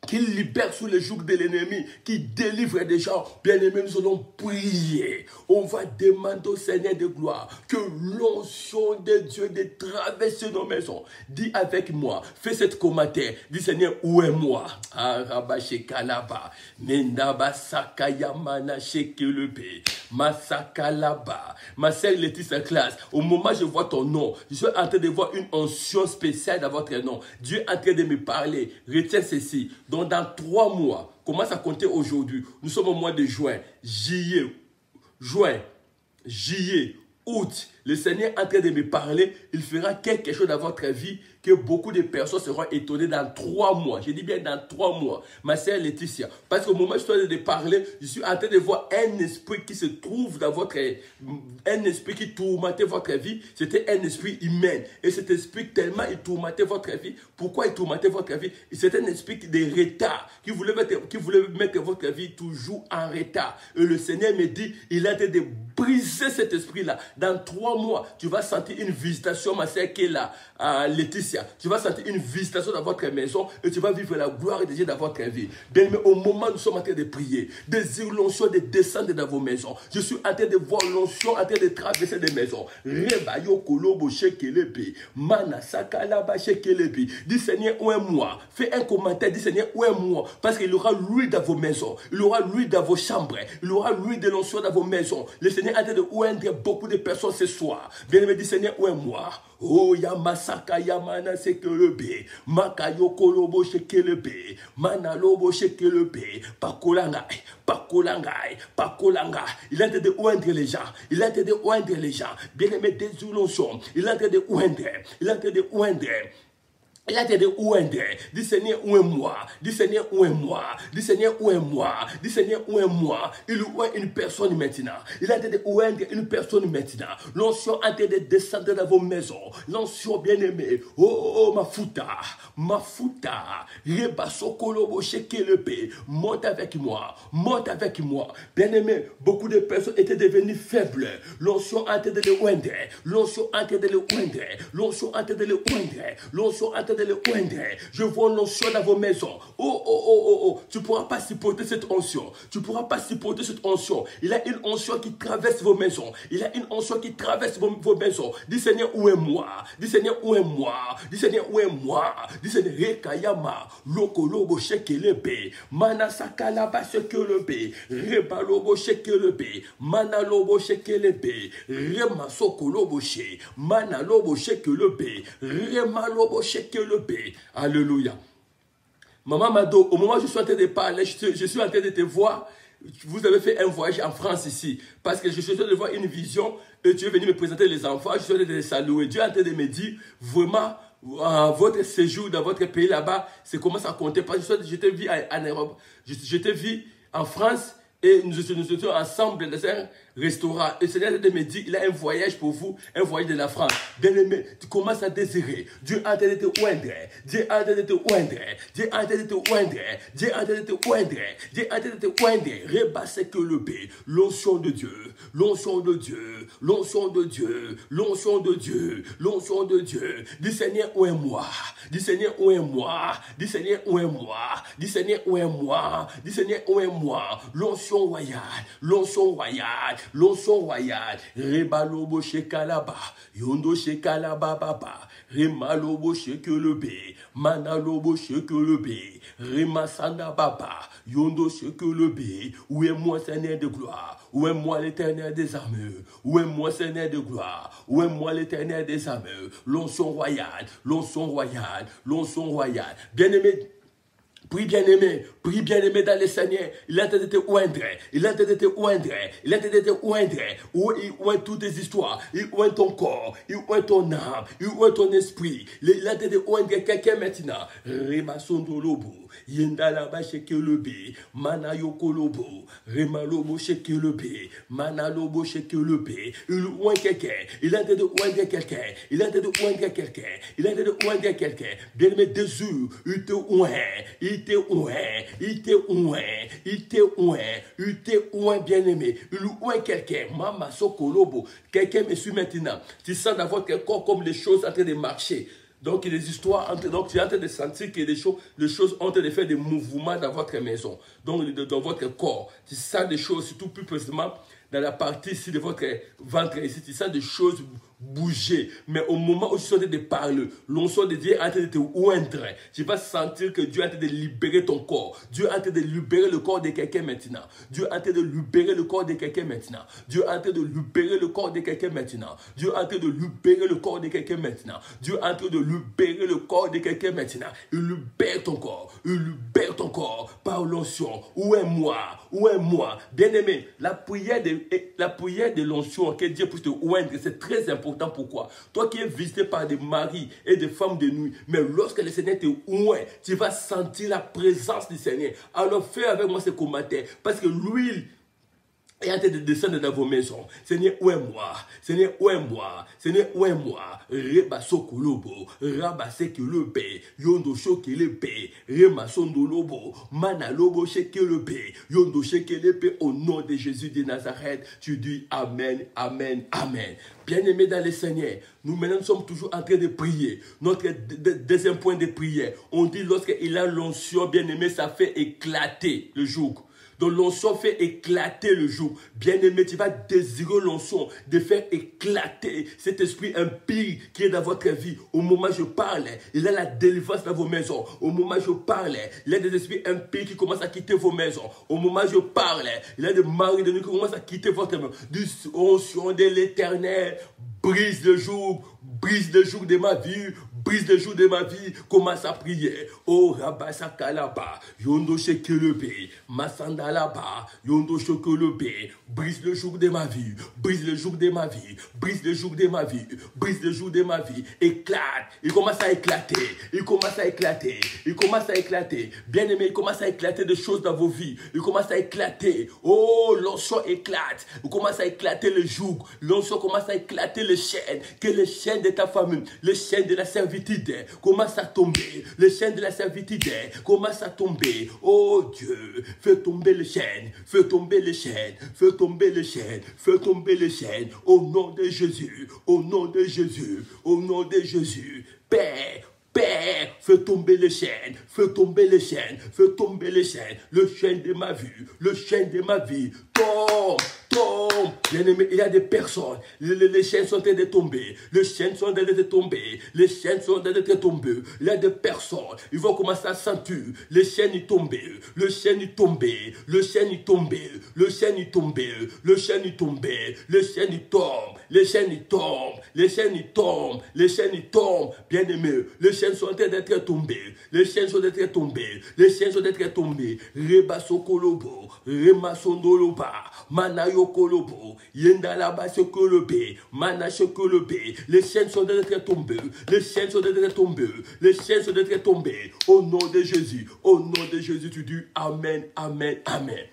qui libère sous les jougs de l'ennemi, qui délivre des gens. Bien-aimés, nous allons prier. On va demander au Seigneur de gloire que l'onction de Dieu de traverser nos maisons. Dis avec moi, fais cette commentaire. Dis Seigneur, où est moi? Arabachekalaba, Mendaba Sakayamana Shekelebe, Masakalaba. Ma sœur Laetitia classe, au moment où je vois ton nom, je suis en train de voir une onction spéciale dans votre nom. Dieu est en train de me parler. Retiens ceci. Donc dans 3 mois, commence à compter aujourd'hui. Nous sommes au mois de juin, juillet, août. Le Seigneur est en train de me parler. Il fera quelque chose dans votre vie que beaucoup de personnes seront étonnées dans 3 mois. Je dis bien dans 3 mois. Ma sœur Laetitia. Parce qu'au moment où je suis en train de parler, je suis en train de voir un esprit qui se trouve dans votre... Un esprit qui tourmentait votre vie. C'était un esprit humain. Et cet esprit, tellement il tourmentait votre vie. Pourquoi il tourmentait votre vie? C'était un esprit de retard. Qui voulait mettre votre vie toujours en retard. Et le Seigneur me dit, il a été de briser cet esprit-là. Dans 3 mois, tu vas sentir une visitation, ma sœur qui est là, Laetitia. Tu vas sentir une visitation dans votre maison et tu vas vivre la gloire de Dieu dans votre vie. Bien, mais au moment où nous sommes en train de prier, désire l'onction de descendre dans vos maisons. Je suis en train de voir l'onction en train de traverser des maisons. Rebayo kolobo shekelebi, mana sakalaba shekelebi. Dis Seigneur, où est moi? Fais un commentaire, dis Seigneur, où est moi? Parce qu'il y aura l'huile dans vos maisons, il y aura l'huile dans vos chambres, il y aura l'huile de l'onction dans vos maisons. Le Seigneur est en train de oindre beaucoup de personnes ce soir. Bien-aimé, dis Seigneur, où est moi? Oh, Yamasaka Yamana Sekelebe, Makayo Kolobo Shekelebe, Manalobo Shekelebe, Pakolangai, Pakolangai, Pakolanga. Il est en train de oindre les gens. Il est en train de oindre les gens. Bien-aimé, désolation. Il est en train de oindre. Il est en train de oindre. Il a été de où est dis Seigneur, où est moi? Dis Seigneur, où est moi? Dis Seigneur, où est moi? Dis Seigneur, où est moi? Il ouvre une personne maintenant. Il a été de où est une personne maintenant. L'onction a été de descendre dans vos maisons. L'onction bien-aimée. Oh, ma fouta. Ma fouta. Rebasso kolobo shekelepe. Monte avec moi. Monte avec moi. Bien-aimé, beaucoup de personnes étaient devenues faibles. L'onction a été de le oindre. L'onction a été de le oindre. L'onction a été de le oindre. L'onction a été de le oindre. Je vois l'onction dans vos maisons. Oh. Tu ne pourras pas supporter cette onction. Tu ne pourras pas supporter cette onction. Il y a une onction qui traverse vos maisons. Il y a une onction qui traverse vos maisons. Dis Seigneur, où est moi? Dis Seigneur, où est moi? Dis Seigneur, où est moi? Dis Seigneur, Rekayama, Lokolobo Shekelebe, Manasakalaba Shekelebe, Rebalobo Shekelebe, Manalobo Shekelebe, Remasokolobo She, Manalobo Shekelebe, Remalobo Shekelebe. Alléluia. Maman Mado, au moment où je suis en train de parler, je suis en train de te voir. Vous avez fait un voyage en France ici. Parce que je suis en train de voir une vision. Et tu es venu me présenter les enfants. Je suis en train de les saluer. Dieu est en train de me dire, vraiment, votre séjour dans votre pays là-bas, c'est comment ça comptait. Parce que je t'ai vu en Europe. Je t'ai vu en France. Et nous étions ensemble dans un restaurant. Et le Seigneur me dit, il a un voyage pour vous, un voyage de la France. Bien-aimé, tu commences à désirer. Dieu a en train de te oindre. Dieu a en train de te oindre. Dieu a en train de te oindre. Dieu a en train de te oindre. Dieu a en train de te oindre. Rebasse que le B. L'onction de Dieu. L'onction de Dieu. L'onction de Dieu. L'onction de Dieu. L'onction de Dieu. Dis Seigneur, où est moi? Dis Seigneur, où est moi? Dis Seigneur, où est moi? Dis Seigneur, où est moi? Dis Seigneur, où est moi? L'onction royale, l'onction royale, l'onction royale. Rebalobo shekalaba, yondo shekalaba baba, remalobo shekelebe, manalobo shekelebe, remasanda baba, yondo shekelebe. Où est moi, Seigneur de gloire? Où est moi, l'Éternel des armées? Où est moi, Seigneur de gloire? Où est moi, l'Éternel des armées? L'onction royale, l'onction royale, l'onction royale. Bien-aimé, prie bien-aimé dans le Seigneur. Il est en train de te oindre. Il est en train de te oindre. Il est en train de te oindre. Il oint toutes tes histoires. Il oint ton corps. Il oint ton âme. Il oint ton esprit. Il est en train de oindre quelqu'un maintenant. Remasondolobo. Yendalaba shekelebe. Manayokolobo. Remalobo shekelebe. Manalobo shekelebe. Il oint quelqu'un. Il est en train de oindre quelqu'un. Il est en train de oindre quelqu'un. Il est en train de oindre quelqu'un. Bien-aimé, Jésus, il te oint. Il te oint, il te oint, il te oint, il te oint, bien-aimé. Il oint quelqu'un. Mama Sokolobo. Quelqu'un me suit maintenant. Tu sens dans votre corps comme les choses en train de marcher. Donc, il y a des histoires. Donc, tu es en train de sentir que les choses ont en train de faire des mouvements dans votre maison. Donc, dans votre corps. Tu sens des choses, surtout plus précisément dans la partie ici de votre ventre. Ici, tu sens des choses bouger. Mais au moment où tu es en train de parler, l'onction de Dieu est en train de te oindre. Tu vas sentir que Dieu est en train de libérer ton corps. Dieu est en train de libérer le corps de quelqu'un maintenant. Dieu est en train de libérer le corps de quelqu'un maintenant. Dieu est en train de libérer le corps de quelqu'un maintenant. Dieu est en train de libérer le corps de quelqu'un maintenant. Dieu est en train de libérer le corps de quelqu'un maintenant. Il libère ton corps. Il libère ton corps par l'onction. Où est moi? Où est moi? Bien-aimé, la prière de l'onction que Dieu puisse te oindre, c'est très important. Pourquoi? Toi qui es visité par des maris et des femmes de nuit, mais lorsque le Seigneur te oint, tu vas sentir la présence du Seigneur. Alors fais avec moi ce commentaire, parce que l'huile est en train de descendre dans vos maisons. Seigneur, où est moi? Seigneur, où est moi? Seigneur, où est moi? Rebasokolobo, Rabasekelebe, Yondo Shokelebe, Remasondolobo, Manalobo Shekelebe, Yondo Shekelebe, au nom de Jésus de Nazareth, tu dis Amen, Amen, Amen. Bien-aimés dans le Seigneur, nous maintenant sommes toujours en train de prier. Notre deuxième point de prière, on dit lorsqu'il a l'onction, bien-aimé, ça fait éclater le joug. Donc l'onction fait éclater le joug. Bien-aimé, tu vas désirer l'onction de faire éclater cet esprit impie qui est dans votre vie. Au moment où je parle, il y a la délivrance dans vos maisons. Au moment où je parle, il y a des esprits impies qui commencent à quitter vos maisons. Au moment où je parle, il y a des maris de nuit qui commencent à quitter votre maison. L'onction de l'Éternel brise le joug de ma vie. Brise le jour de ma vie, commence à prier. Oh, Rabasa Kalaba, Yondo Shekelebe, Masandalaba, Yondo Shekelebe, brise le jour de ma vie, brise le jour de ma vie, brise le jour de ma vie, brise le jour de ma vie, éclate, il commence à éclater, il commence à éclater, il commence à éclater. Bien aimé, il commence à éclater des choses dans vos vies, il commence à éclater. Oh, l'onction éclate, il commence à éclater le joug, l'onction commence à éclater les chaînes, que les chaînes de ta famille, les chaînes de la servitude commence à tomber. Les chaînes de la servitude commencent à tomber. Oh Dieu, fais tomber les chaînes, fais tomber les chaînes, fais tomber les chaînes, fais tomber les chaînes. Au nom de Jésus, au nom de Jésus, au nom de Jésus. Père, Père, fais tomber les chaînes, fais tomber les chaînes, fais tomber les chaînes, le chaîne de ma vie, le chaîne de ma vie, tombe, tombe. Bien-aimé, il y a des personnes, les chaînes sont en train de tomber, les chaînes sont en train de tomber, les chaînes sont en train de tomber. Il y a des personnes, ils vont commencer à sentir, les chaînes y tomber, le chaîne y tomber, le chaîne y tomber, le chaîne y tomber, le chaîne y tomber, le chaîne y tombe, les chaînes y tombent, les chaînes y tombent, les chaînes y tombent. Bien-aimé, les chaînes sont en train d'être tombées, les chaînes sont d'être tombées, les chaînes sont d'être tombées. Reba sokolobo, rema sondoloba, manayo kolobo, yenda laba sokolobe, mana sokolobe. Les chaînes sont d'être tombées, les chaînes sont d'être tombées, les chaînes sont d'être tombées. Au nom de Jésus, au nom de Jésus, tu dis Amen, Amen, Amen.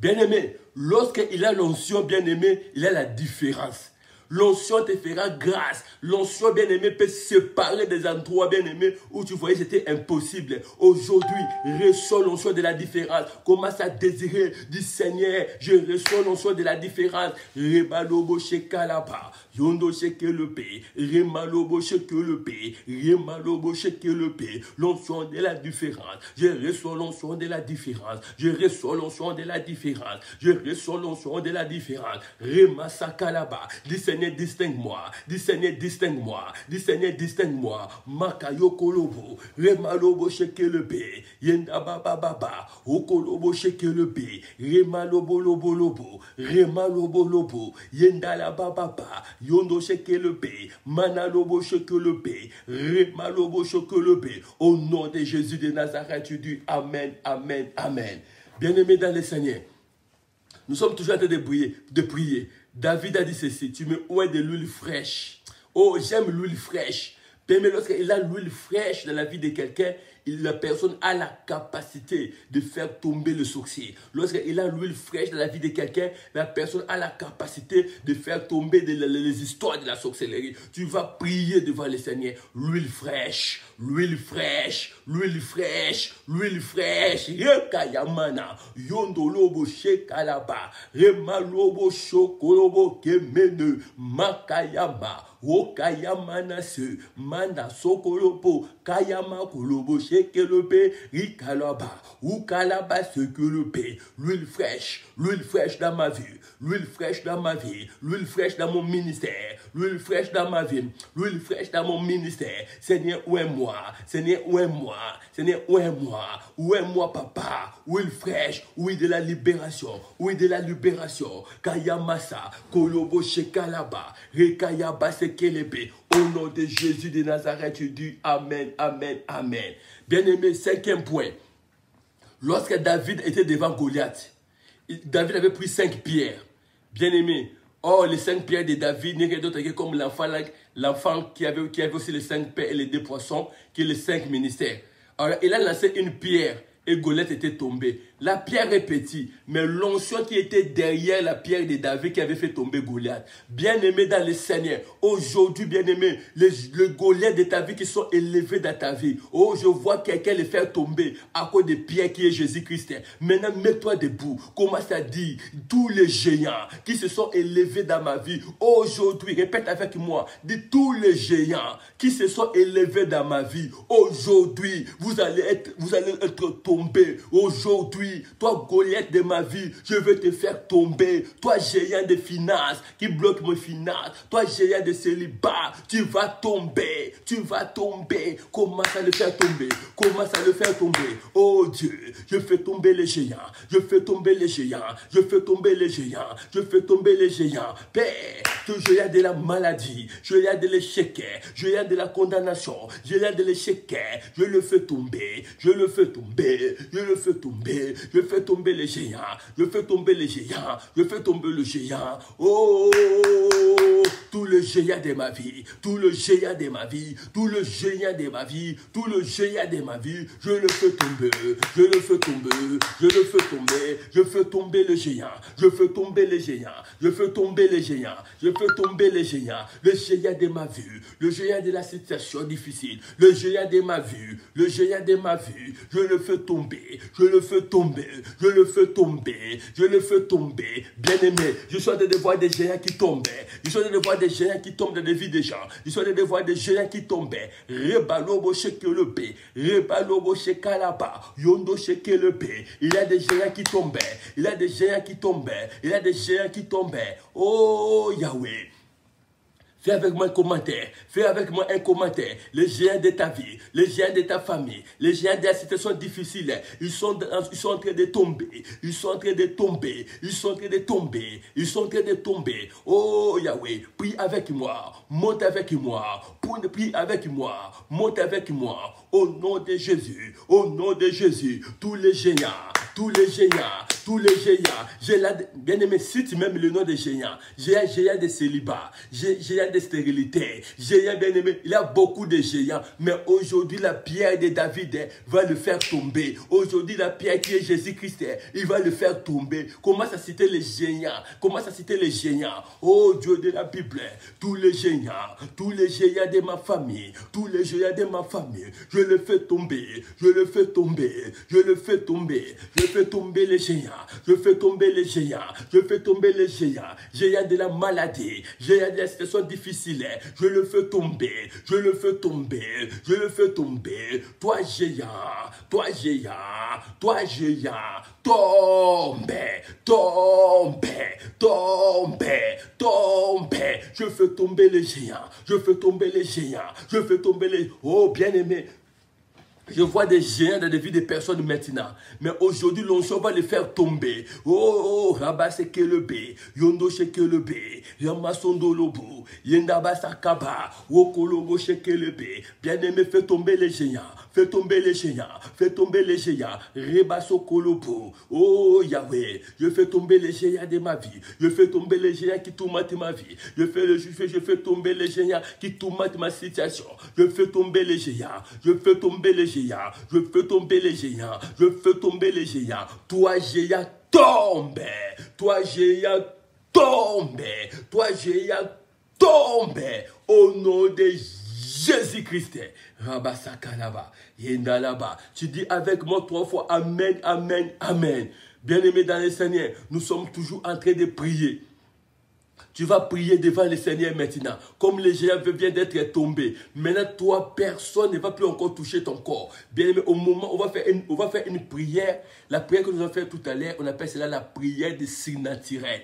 Bien-aimé, lorsqu'il a l'onction, bien-aimé, il a la différence. L'onction te fera grâce. L'onction, bien-aimé, peut séparer des endroits, bien-aimé, où tu voyais que c'était impossible. Aujourd'hui, reçois l'onction de la différence. Commence à désirer du Seigneur. Je reçois l'onction de la différence. Rebalobo shekalaba. Yondo shekelepe. Remalobo shekelepe. Remalobo shekelepe. L'onction de la différence. Je reçois l'onction de la différence. Je reçois l'onction de la différence. Je reçois l'onction de la différence. Remasakalaba. Dis Seigneur, distingue-moi. Dis Seigneur, distingue-moi. Dis Seigneur, distingue-moi. Makayo kolobo. Remalobo shekelepe. Yenda baba baba. Okolobo shekelepe. Remalobo lobo lobo. Remalobo lobo. Yenda la baba baba. Yondo shekelepe. Manalobo shekelepe. Remalobo shekelepe. Au nom de Jésus de Nazareth, tu dis Amen, Amen, Amen. Bien-aimé dans le Seigneur, nous sommes toujours en train de prier. David a dit ceci, tu mets où est de l'huile fraîche. Oh, j'aime l'huile fraîche. Mais lorsqu'il a l'huile fraîche dans la vie de quelqu'un, la personne a la capacité de faire tomber le sorcier. Lorsqu'il a l'huile fraîche dans la vie de quelqu'un, la personne a la capacité de faire tomber les histoires de la sorcellerie. Tu vas prier devant le Seigneur. L'huile fraîche, l'huile fraîche, l'huile fraîche, l'huile fraîche. Yekayamana, yondolobo shekalaba, remalobo shokolobo kemene, makayama, okayamana se, manda sokolobo, kayama kolobo shekelobe, rikalaba, ukalaba sekelobe. L'huile fraîche dans ma vie, l'huile fraîche dans ma vie, l'huile fraîche dans mon ministère, l'huile fraîche dans ma vie, l'huile fraîche dans mon ministère. Seigneur, où est moi? Seigneur, où est moi? Seigneur, où est moi? Où est moi, papa? Huile fraîche, huile de la libération, huile de la libération. Kayamasa, kolobo shekalaba, rekayaba sekelebe. Au nom de Jésus de Nazareth, tu dis Amen, Amen, Amen. Bien-aimé, cinquième point. Lorsque David était devant Goliath, David avait pris 5 pierres. Bien-aimé, oh, les 5 pierres de David n'est rien d'autre que comme l'enfant qui avait aussi les 5 pains et les 2 poissons, qui est les 5 ministères. Alors, il a lancé une pierre et Goliath était tombé. La pierre est petite, mais l'onction qui était derrière la pierre de David qui avait fait tomber Goliath. Bien-aimé dans le Seigneur, aujourd'hui, bien-aimé, les Goliath de ta vie qui sont élevés dans ta vie. Oh, je vois quelqu'un les faire tomber à cause de pierre qui est Jésus-Christ. Maintenant, mets-toi debout. Commence à dire, tous les géants qui se sont élevés dans ma vie, aujourd'hui, répète avec moi, dis tous les géants qui se sont élevés dans ma vie, aujourd'hui, vous allez être tombés. Aujourd'hui, vie, toi Goliath de ma vie, je veux te faire tomber. Toi géant de finances qui bloque mes finances, toi géant de célibat, tu vas tomber, tu vas tomber. Commence à le faire tomber, commence à le faire tomber. Oh Dieu, je fais tomber les géants, je fais tomber les géants, je fais tomber les géants, je fais tomber les géants. Père, tout géant de la maladie, géant de l'échec, géant de la condamnation, géant de l'échec, je le fais tomber, je le fais tomber, je le fais tomber, je fais tomber les géants, je fais tomber les géants, je fais tomber le géant. Oh, tout le géant de ma vie, tout le géant de ma vie, tout le géant de ma vie, tout le géant de ma vie, je le fais tomber, je le fais tomber, je le fais tomber, je fais tomber le géant, je fais tomber les géants, je fais tomber les géants, je fais tomber les géants, le géant de ma vie, le géant de la situation difficile, le géant de ma vie, le géant de ma vie, je le fais tomber, je le fais tomber, je le fais tomber, je le fais tomber. Bien-aimé, je suis en train de voir des géants qui tombaient, je suis en train de voir des géants qui tombent dans les vies des gens, je suis en train de voir des géants qui tombaient. Rebalobo shekelebe, rebalobo shekalaba, yondo shekelebe. Il y a des géants qui tombaient, il y a des géants qui tombaient, il y a des géants qui tombaient. Oh Yahweh. Fais avec moi un commentaire. Fais avec moi un commentaire. Les géants de ta vie, les géants de ta famille, les géants de la situation difficile, ils sont en train de tomber. Ils sont en train de tomber. Ils sont en train de tomber. Ils sont en train de tomber. Oh Yahweh, prie avec moi. Monte avec moi. Prie avec moi. Monte avec moi. Au nom de Jésus. Au nom de Jésus. Tous les géants. Tous les géants, tous les géants, bien aimé, si tu m'aimes le nom des géants, géant de célibat, géant de stérilité, géant bien aimé, il y a beaucoup de géants, mais aujourd'hui la pierre de David va le faire tomber. Aujourd'hui la pierre qui est Jésus-Christ, il va le faire tomber. Commence à citer les géants, commence à citer les géants. Oh Dieu de la Bible, tous les géants de ma famille, tous les géants de ma famille, je le fais tomber, je le fais tomber, je le fais tomber. Je fais tomber les géants, je fais tomber les géants, je fais tomber les géants, géants de la maladie, géants de la situation difficile, je le fais tomber, je le fais tomber, je le fais tomber. Toi géant, toi géant, toi géant, tombe, tombe, tombe, tombe. Je fais tomber les géants, je fais tomber les géants, je fais tomber les... Oh bien-aimé, je vois des géants dans les vies des personnes maintenant. Mais aujourd'hui, l'onction va les faire tomber. Oh, Rabba Sekelebe, Yondo Shekelebe, Yamasondo Lobo, Yendaba Sakaba, Wokolobo Shekelebe. Bien-aimé, fais tomber les géants. Fais tomber les géants. Fais tomber les géants. Reba Sokolobo. Oh, Yahweh, je fais tomber les géants de ma vie. Je fais tomber les géants qui tourmentent ma vie. Je fais tomber les géants qui tourmentent ma situation. Je fais tomber les géants. Je fais tomber les géants. Je fais tomber les géants. Je fais tomber les géants. Toi, géant, tombe. Toi, géant, tombe. Toi, géant, tombe. Au nom de Jésus-Christ. Rabasakalaba. Yendalaba. Tu dis avec moi 3 fois Amen, Amen, Amen. Bien-aimés dans le Seigneur, nous sommes toujours en train de prier. Tu vas prier devant le Seigneur maintenant. Comme les géants viennent d'être tombés. Maintenant, toi, personne ne va plus encore toucher ton corps. Bien aimé, au moment où on va faire une prière, la prière que nous avons faite tout à l'heure, on appelle cela la prière de surnaturel.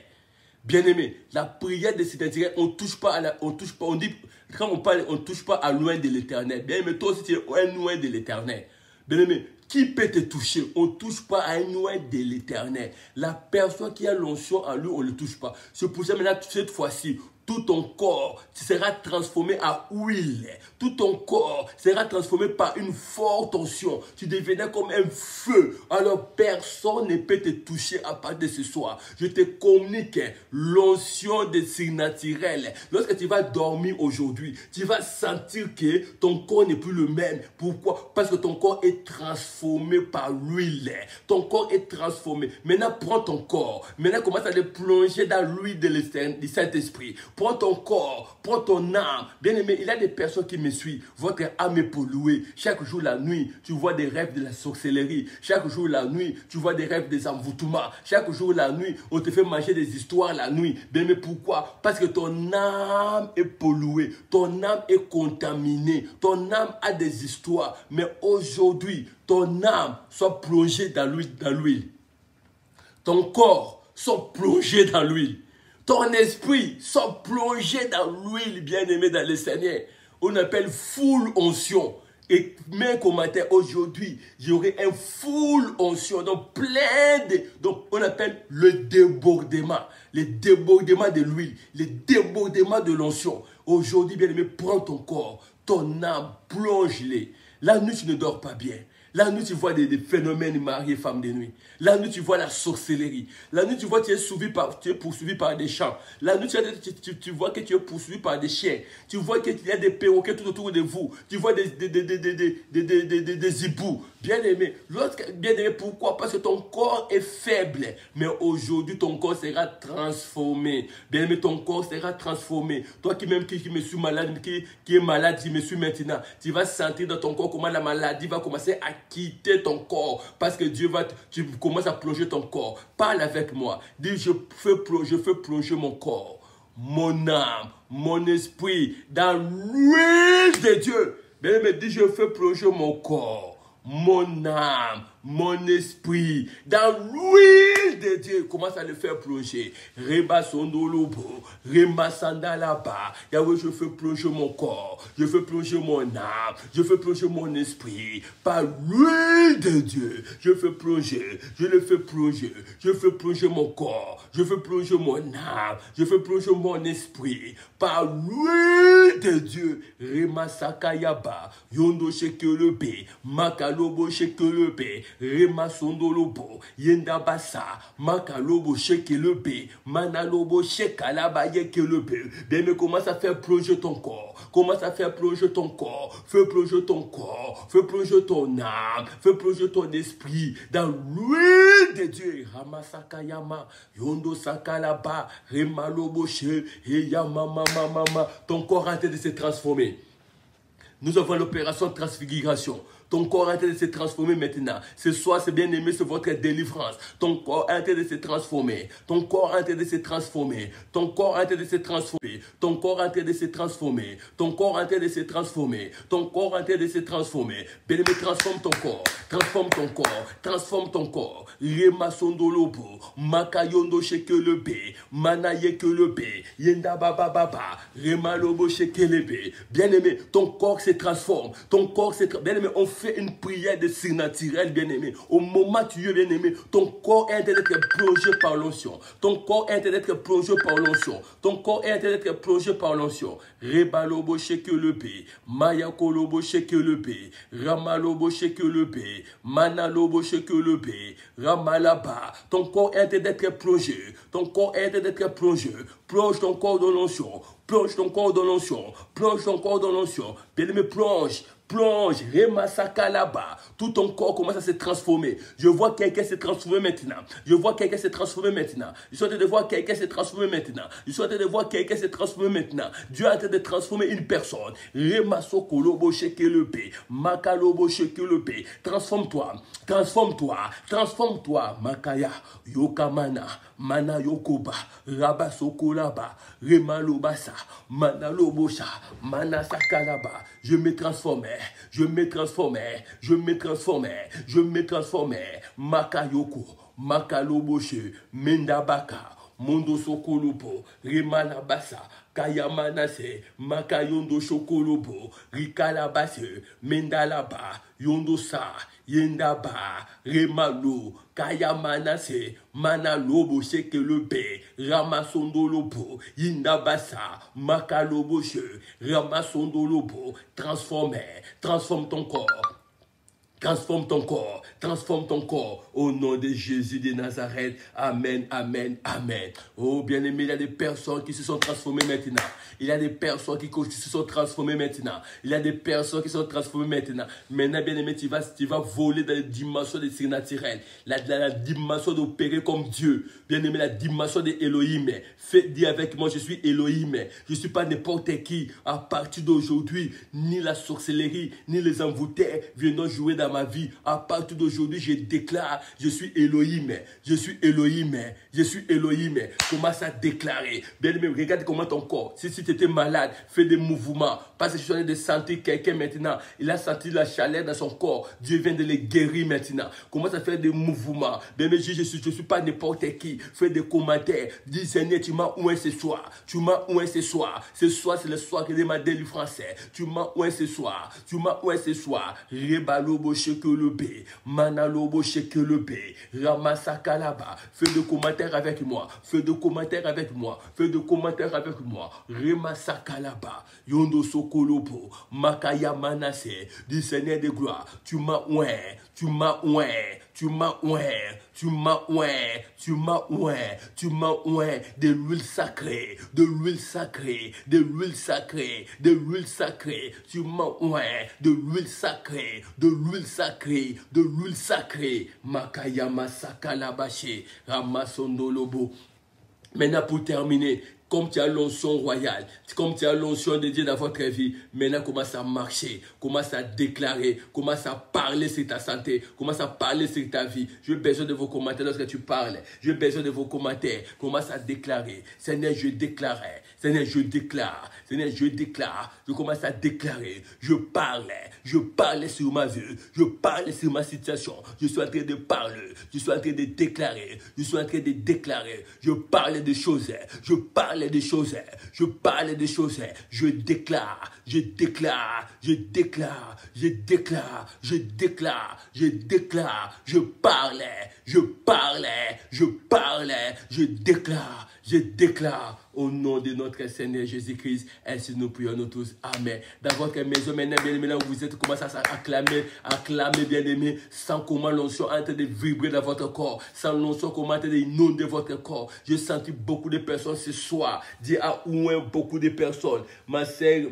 Bien aimé, la prière de surnaturel, on touche pas on dit, quand on parle, on ne touche pas à loin de l'éternel. Bien aimé, toi aussi tu es loin de l'éternel. Bien aimé, qui peut te toucher? On ne touche pas à un loin de l'éternel. La personne qui a l'onction en lui, on ne le touche pas. C'est pour ça maintenant, cette fois-ci, tout ton corps sera transformé à huile. Tout ton corps sera transformé par une forte onction. Tu deviendras comme un feu. Alors personne ne peut te toucher à partir de ce soir. Je te communique l'onction de surnaturel. Lorsque tu vas dormir aujourd'hui, tu vas sentir que ton corps n'est plus le même. Pourquoi? Parce que ton corps est transformé par l'huile. Ton corps est transformé. Maintenant, prends ton corps. Maintenant, commence à le plonger dans l'huile du Saint-Esprit. Prends ton corps, prends ton âme. Bien aimé, il y a des personnes qui me suivent. Votre âme est polluée. Chaque jour, la nuit, tu vois des rêves de la sorcellerie. Chaque jour, la nuit, tu vois des rêves des envoûtements. Chaque jour, la nuit, on te fait manger des histoires la nuit. Bien aimé, pourquoi? Parce que ton âme est polluée. Ton âme est contaminée. Ton âme a des histoires. Mais aujourd'hui, ton âme soit plongée dans l'huile. ton corps sont plongés dans l'huile. Ton esprit sont plongés dans l'huile, bien-aimé dans le Seigneur. On appelle full onction. Et mets un commentaire, aujourd'hui, j'aurai un full onction, donc plein de... Donc on appelle le débordement de l'huile, le débordement de l'onction. Aujourd'hui, bien-aimé, prends ton corps, ton âme, plonge-les. La nuit, tu ne dors pas bien. La nuit, tu vois des phénomènes mariés, femmes de nuit. La nuit, tu vois la sorcellerie. La nuit, tu vois tu es poursuivi par des chants. La nuit, tu vois que tu es poursuivi par des chiens. Tu vois qu'il y a des perroquets tout autour de vous. Tu vois des hiboux. Bien-aimé, pourquoi? Parce que ton corps est faible. Mais aujourd'hui, ton corps sera transformé. Bien-aimé, ton corps sera transformé. Toi qui me suis malade, qui est malade, qui me suis maintenant, tu vas sentir dans ton corps comment la maladie va commencer à quitter ton corps. Parce que tu commences à plonger ton corps. Parle avec moi. Dis, je fais plonger mon corps, mon âme, mon esprit dans l'huile de Dieu. Bien-aimé, dis, je fais plonger mon corps, mon âme, mon esprit, dans l'huile de Dieu, commence à le faire plonger. Reba sondolobo, rema sandalaba. Yahweh, je fais plonger mon corps, je fais plonger mon âme, je fais plonger mon esprit, par l'huile de Dieu. Je fais plonger, je le fais plonger, je fais plonger mon corps, je fais plonger mon âme, je fais plonger mon esprit, par l'huile de Dieu. Rema sakayaba, yondo shekelebe, makalobo shekelebe. Rema sondolobo, yenda basa, makalobo shekelebe, manalobo shekalaba yekelebe. Bien, mais commence à faire plonger ton corps, commence à faire plonger ton corps, fais plonger ton corps, fais plonger ton âme, fais plonger ton esprit dans l'huile de Dieu. Ramasakayama, yondo sakalaba, remalobo she, yama mama mama. Ton corps est en train de se transformer. Nous avons l'opération transfiguration. Ton corps est en train de se transformer maintenant. Ce soir, c'est bien aimé, c'est votre délivrance. Ton corps est en train de se transformer. Ton corps est en train de se transformer. Ton corps est en train de se transformer. Ton corps est en train de se transformer. Ton corps est en train de se transformer. Ton corps est en train de se transformer. Bien aimé, transforme ton corps. Transforme ton corps. Transforme ton corps. Rema sondolobo. Makayondo shekelebe. Manaye kelebe. Yenda baba baba. Rema lobo shekelebe. Bien aimé, ton corps se transforme. Ton corps se transforme. Bien aimé, on fait une prière de surnaturel, bien-aimé. Au moment où tu es bien-aimé, ton corps est en train d'être plongé par l'onction. Ton corps est en train d'être plongé par l'onction. Ton corps est en train d'être plongé par l'onction. Rebalobo shekelebe, mayakolobo shekelebe, ramalobo shekelebe, manalobo shekelebe, ramalaba. Ton corps est en train d'être plongé. Ton corps est en train d'être plongé. Plonge ton corps dans l'onction. Plonge ton corps dans l'onction. Plonge ton corps dans l'onction. Bien-aimé, plonge. Plonge, remasaka là-bas. Tout ton corps commence à se transformer. Je vois quelqu'un se transformer maintenant. Je vois quelqu'un se transformer maintenant. Je suis en train de voir quelqu'un se transformer maintenant. Je suis en train de voir quelqu'un se transformer maintenant. Dieu est en train de transformer une personne. Remasoko lobo shekelebe, makalobo shekelebe. Transforme-toi, transforme-toi, transforme-toi. Makaya, yokamana, mana yokoba, rabasoko laba, remalobasa, mana lobosha, mana sakalaba. Je me transformais. Je me transformais, je me transformais, je me transformais. Makayoko, Makaloboshe, Mendabaka, Mondo Sokolopo, Rimanabasa, Kayamanase, Makayondo Shokolopo, Rikalabase, Mendalaba, Yondosa, Yendaba, Remalo, Kayamanase, Manalobo Shekelebe, Ramasondolopo, Yindabasa, Makaloboshe, Ramasondolopo. Transforme ton corps. Transforme ton corps, transforme ton corps au nom de Jésus de Nazareth. Amen, amen, amen. Oh bien-aimé, il y a des personnes qui se sont transformées maintenant. Il y a des personnes qui se sont transformées maintenant. Il y a des personnes qui se sont transformées maintenant. Maintenant, bien-aimé, tu vas voler dans les dimensions des surnaturels. La dimension d'opérer comme Dieu. Bien-aimé, la dimension de Elohim. Dis avec moi, je suis Elohim. Je ne suis pas n'importe qui. À partir d'aujourd'hui, ni la sorcellerie, ni les envoûtés viendront jouer dans dans ma vie. À partir d'aujourd'hui, je déclare, je suis Elohim, je suis Elohim, je suis Elohim. Commence à déclarer. Bien aimé, regarde comment ton corps, si tu étais malade, fais des mouvements. Parce que je suis en train de sentir quelqu'un maintenant, il a senti la chaleur dans son corps. Dieu vient de le guérir maintenant. Commence à faire des mouvements. Bien aimé, je ne suis pas n'importe qui. Fais des commentaires. Dis, Seigneur, tu m'as oué ce soir. Tu m'as oué ce soir. Ce soir, c'est le soir que de ma délivrance. Tu m'as oué ce soir. Tu m'as oué ce soir. Rebalobo shekelebe. Manalobo shekelebe. Ramasakalaba. Fais des commentaires avec moi. Fais des commentaires avec moi. Fais des commentaires avec moi. Remasakalaba. Yondo sokolopo. Makaya manase. Du Seigneur de gloire. Tu m'as oué. Tu m'as oué. Tu m'as oué. Tu m'as oué. Tu m'as oué. Tu m'as oué. De l'huile sacrée. De l'huile sacrée. De l'huile sacrée. De l'huile sacrée. Tu m'as oué. De l'huile sacrée. De l'huile sacrée. De l'huile sacrée. Makaya masakalabashi. Ramasondolobo. Maintenant, pour terminer, comme tu as l'onction royale, comme tu as l'onction de Dieu dans votre vie, maintenant commence à marcher, commence à déclarer, commence à parler sur ta santé, commence à parler sur ta vie. J'ai besoin de vos commentaires lorsque tu parles. J'ai besoin de vos commentaires. Commence à déclarer. Seigneur, je déclare. Seigneur, je déclare. Seigneur, je déclare. Je commence à déclarer. Je parle sur ma vie. Je parle sur ma situation. Je suis en train de parler. Je suis en train de déclarer. Je suis en train de déclarer. Je parle des choses. Je parle des choses. Je parle des choses. Je déclare. Je déclare. Je déclare. Je déclare. Je déclare. Je déclare. Je parle. Je parle. Je parle. Je déclare. Je déclare au nom de notre Seigneur Jésus-Christ. Ainsi nous prions nous tous. Amen. Dans votre maison, maintenant, bien aimé, là où vous êtes, commencez à acclamer, bien aimé, sans comment l'onction est en train de vibrer dans votre corps, sans l'onction comment est en train d'inonder votre corps. J'ai senti beaucoup de personnes ce soir. Dieu a oué beaucoup de personnes. Ma sœur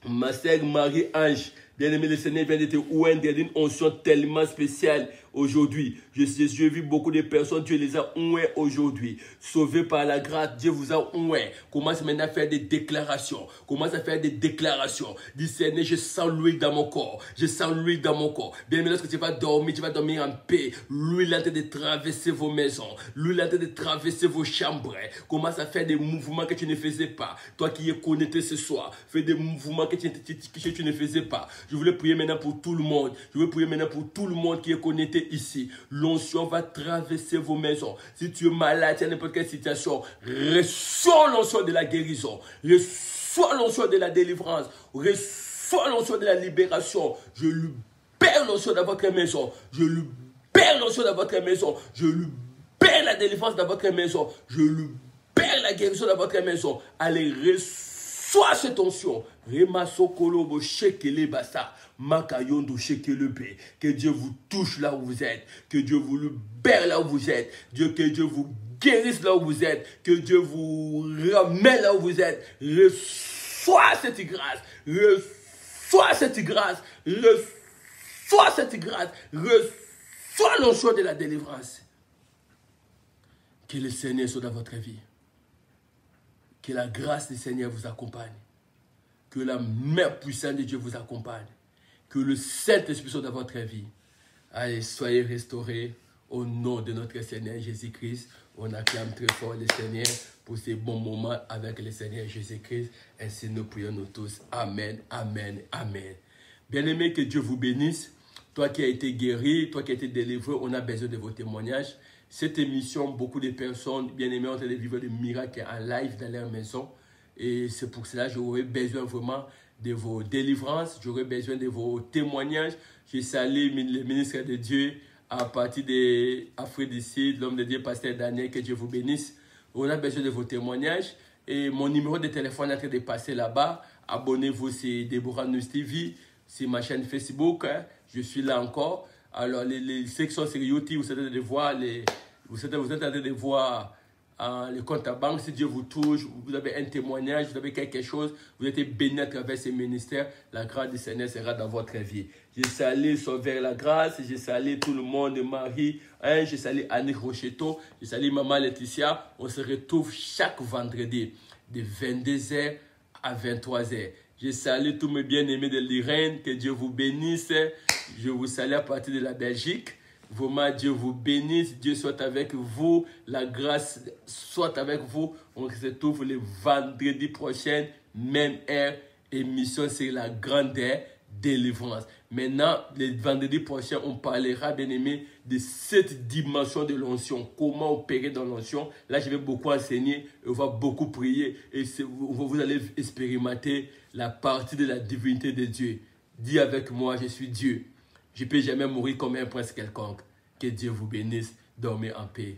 Marie-Ange, bien aimé, le Seigneur vient de te ouer d'une onction tellement spéciale aujourd'hui. J'ai vu beaucoup de personnes, Dieu les a oués aujourd'hui. Sauvés par la grâce, Dieu vous a oué. Commence maintenant à faire des déclarations. Commence à faire des déclarations. Dis Seigneur, je sens l'huile dans mon corps. Je sens l'huile dans mon corps. Bien aimé, lorsque tu vas dormir en paix. L'huile est en train de traverser vos maisons. L'huile est en train de traverser vos chambres. Commence à faire des mouvements que tu ne faisais pas. Toi qui es connecté ce soir, fais des mouvements que tu ne faisais pas. Je voulais prier maintenant pour tout le monde. Je veux prier maintenant pour tout le monde qui est connecté ici. L'onction va traverser vos maisons. Si tu es malade, tu as n'importe quelle situation, reçois l'onction de la guérison. Reçois l'onction de la délivrance. Reçois l'onction de la libération. Je libère l'onction dans votre maison. Je libère l'onction dans votre maison. Je libère la délivrance dans votre maison. Je libère la guérison dans votre maison. Allez, reçois cette onction. Remaso kolobo shekele basa. Makayondo shekelebe. Que Dieu vous touche là où vous êtes. Que Dieu vous libère là où vous êtes. Que Dieu vous guérisse là où vous êtes. Que Dieu vous ramène là où vous êtes. Reçois cette grâce. Reçois cette grâce. Reçois cette grâce. Reçois l'onction de la délivrance. Que le Seigneur soit dans votre vie. Que la grâce du Seigneur vous accompagne. Que la main puissante de Dieu vous accompagne. Que le Saint-Esprit soit dans votre vie. Allez, soyez restaurés au nom de notre Seigneur Jésus-Christ. On acclame très fort le Seigneur pour ces bons moments avec le Seigneur Jésus-Christ. Ainsi nous prions nous tous. Amen, amen, amen. Bien-aimés, que Dieu vous bénisse. Toi qui as été guéri, toi qui as été délivré, on a besoin de vos témoignages. Cette émission, beaucoup de personnes, bien-aimées, ont été vivre des miracles en live dans leur maison. Et c'est pour cela que j'aurais besoin vraiment de vos délivrances, j'aurais besoin de vos témoignages. Je salue le ministre de Dieu à partir d'Afrique du Sud, l'homme de Dieu, pasteur Daniel, que Dieu vous bénisse. On a besoin de vos témoignages. Et mon numéro de téléphone est en train de passer là-bas. Abonnez-vous sur Deborah News TV, sur ma chaîne Facebook. Je suis là encore. Alors, les sections sur YouTube, vous êtes en train de voir vous êtes en train de voir le compte à banque. Si Dieu vous touche, vous avez un témoignage, vous avez quelque chose, vous êtes béni à travers ces ministères, la grâce du Seigneur sera dans votre vie. Je salue Sauver la grâce, je salue tout le monde, Marie, je salue Annick Rocheteau, je salue Maman Laetitia. On se retrouve chaque vendredi de 22h à 23h. Je salue tous mes bien-aimés de l'Irène, que Dieu vous bénisse. Je vous salue à partir de la Belgique. Vraiment, Dieu vous bénisse. Dieu soit avec vous. La grâce soit avec vous. On se retrouve le vendredi prochain, même heure. Émission, c'est la grande délivrance. Maintenant, le vendredi prochain, on parlera, bien aimé, de cette dimension de l'onction. Comment opérer dans l'onction. Là, je vais beaucoup enseigner. On va beaucoup prier. Et vous allez expérimenter la partie de la divinité de Dieu. Dis avec moi, je suis Dieu. Je ne peux jamais mourir comme un prince quelconque. Que Dieu vous bénisse. Dormez en paix.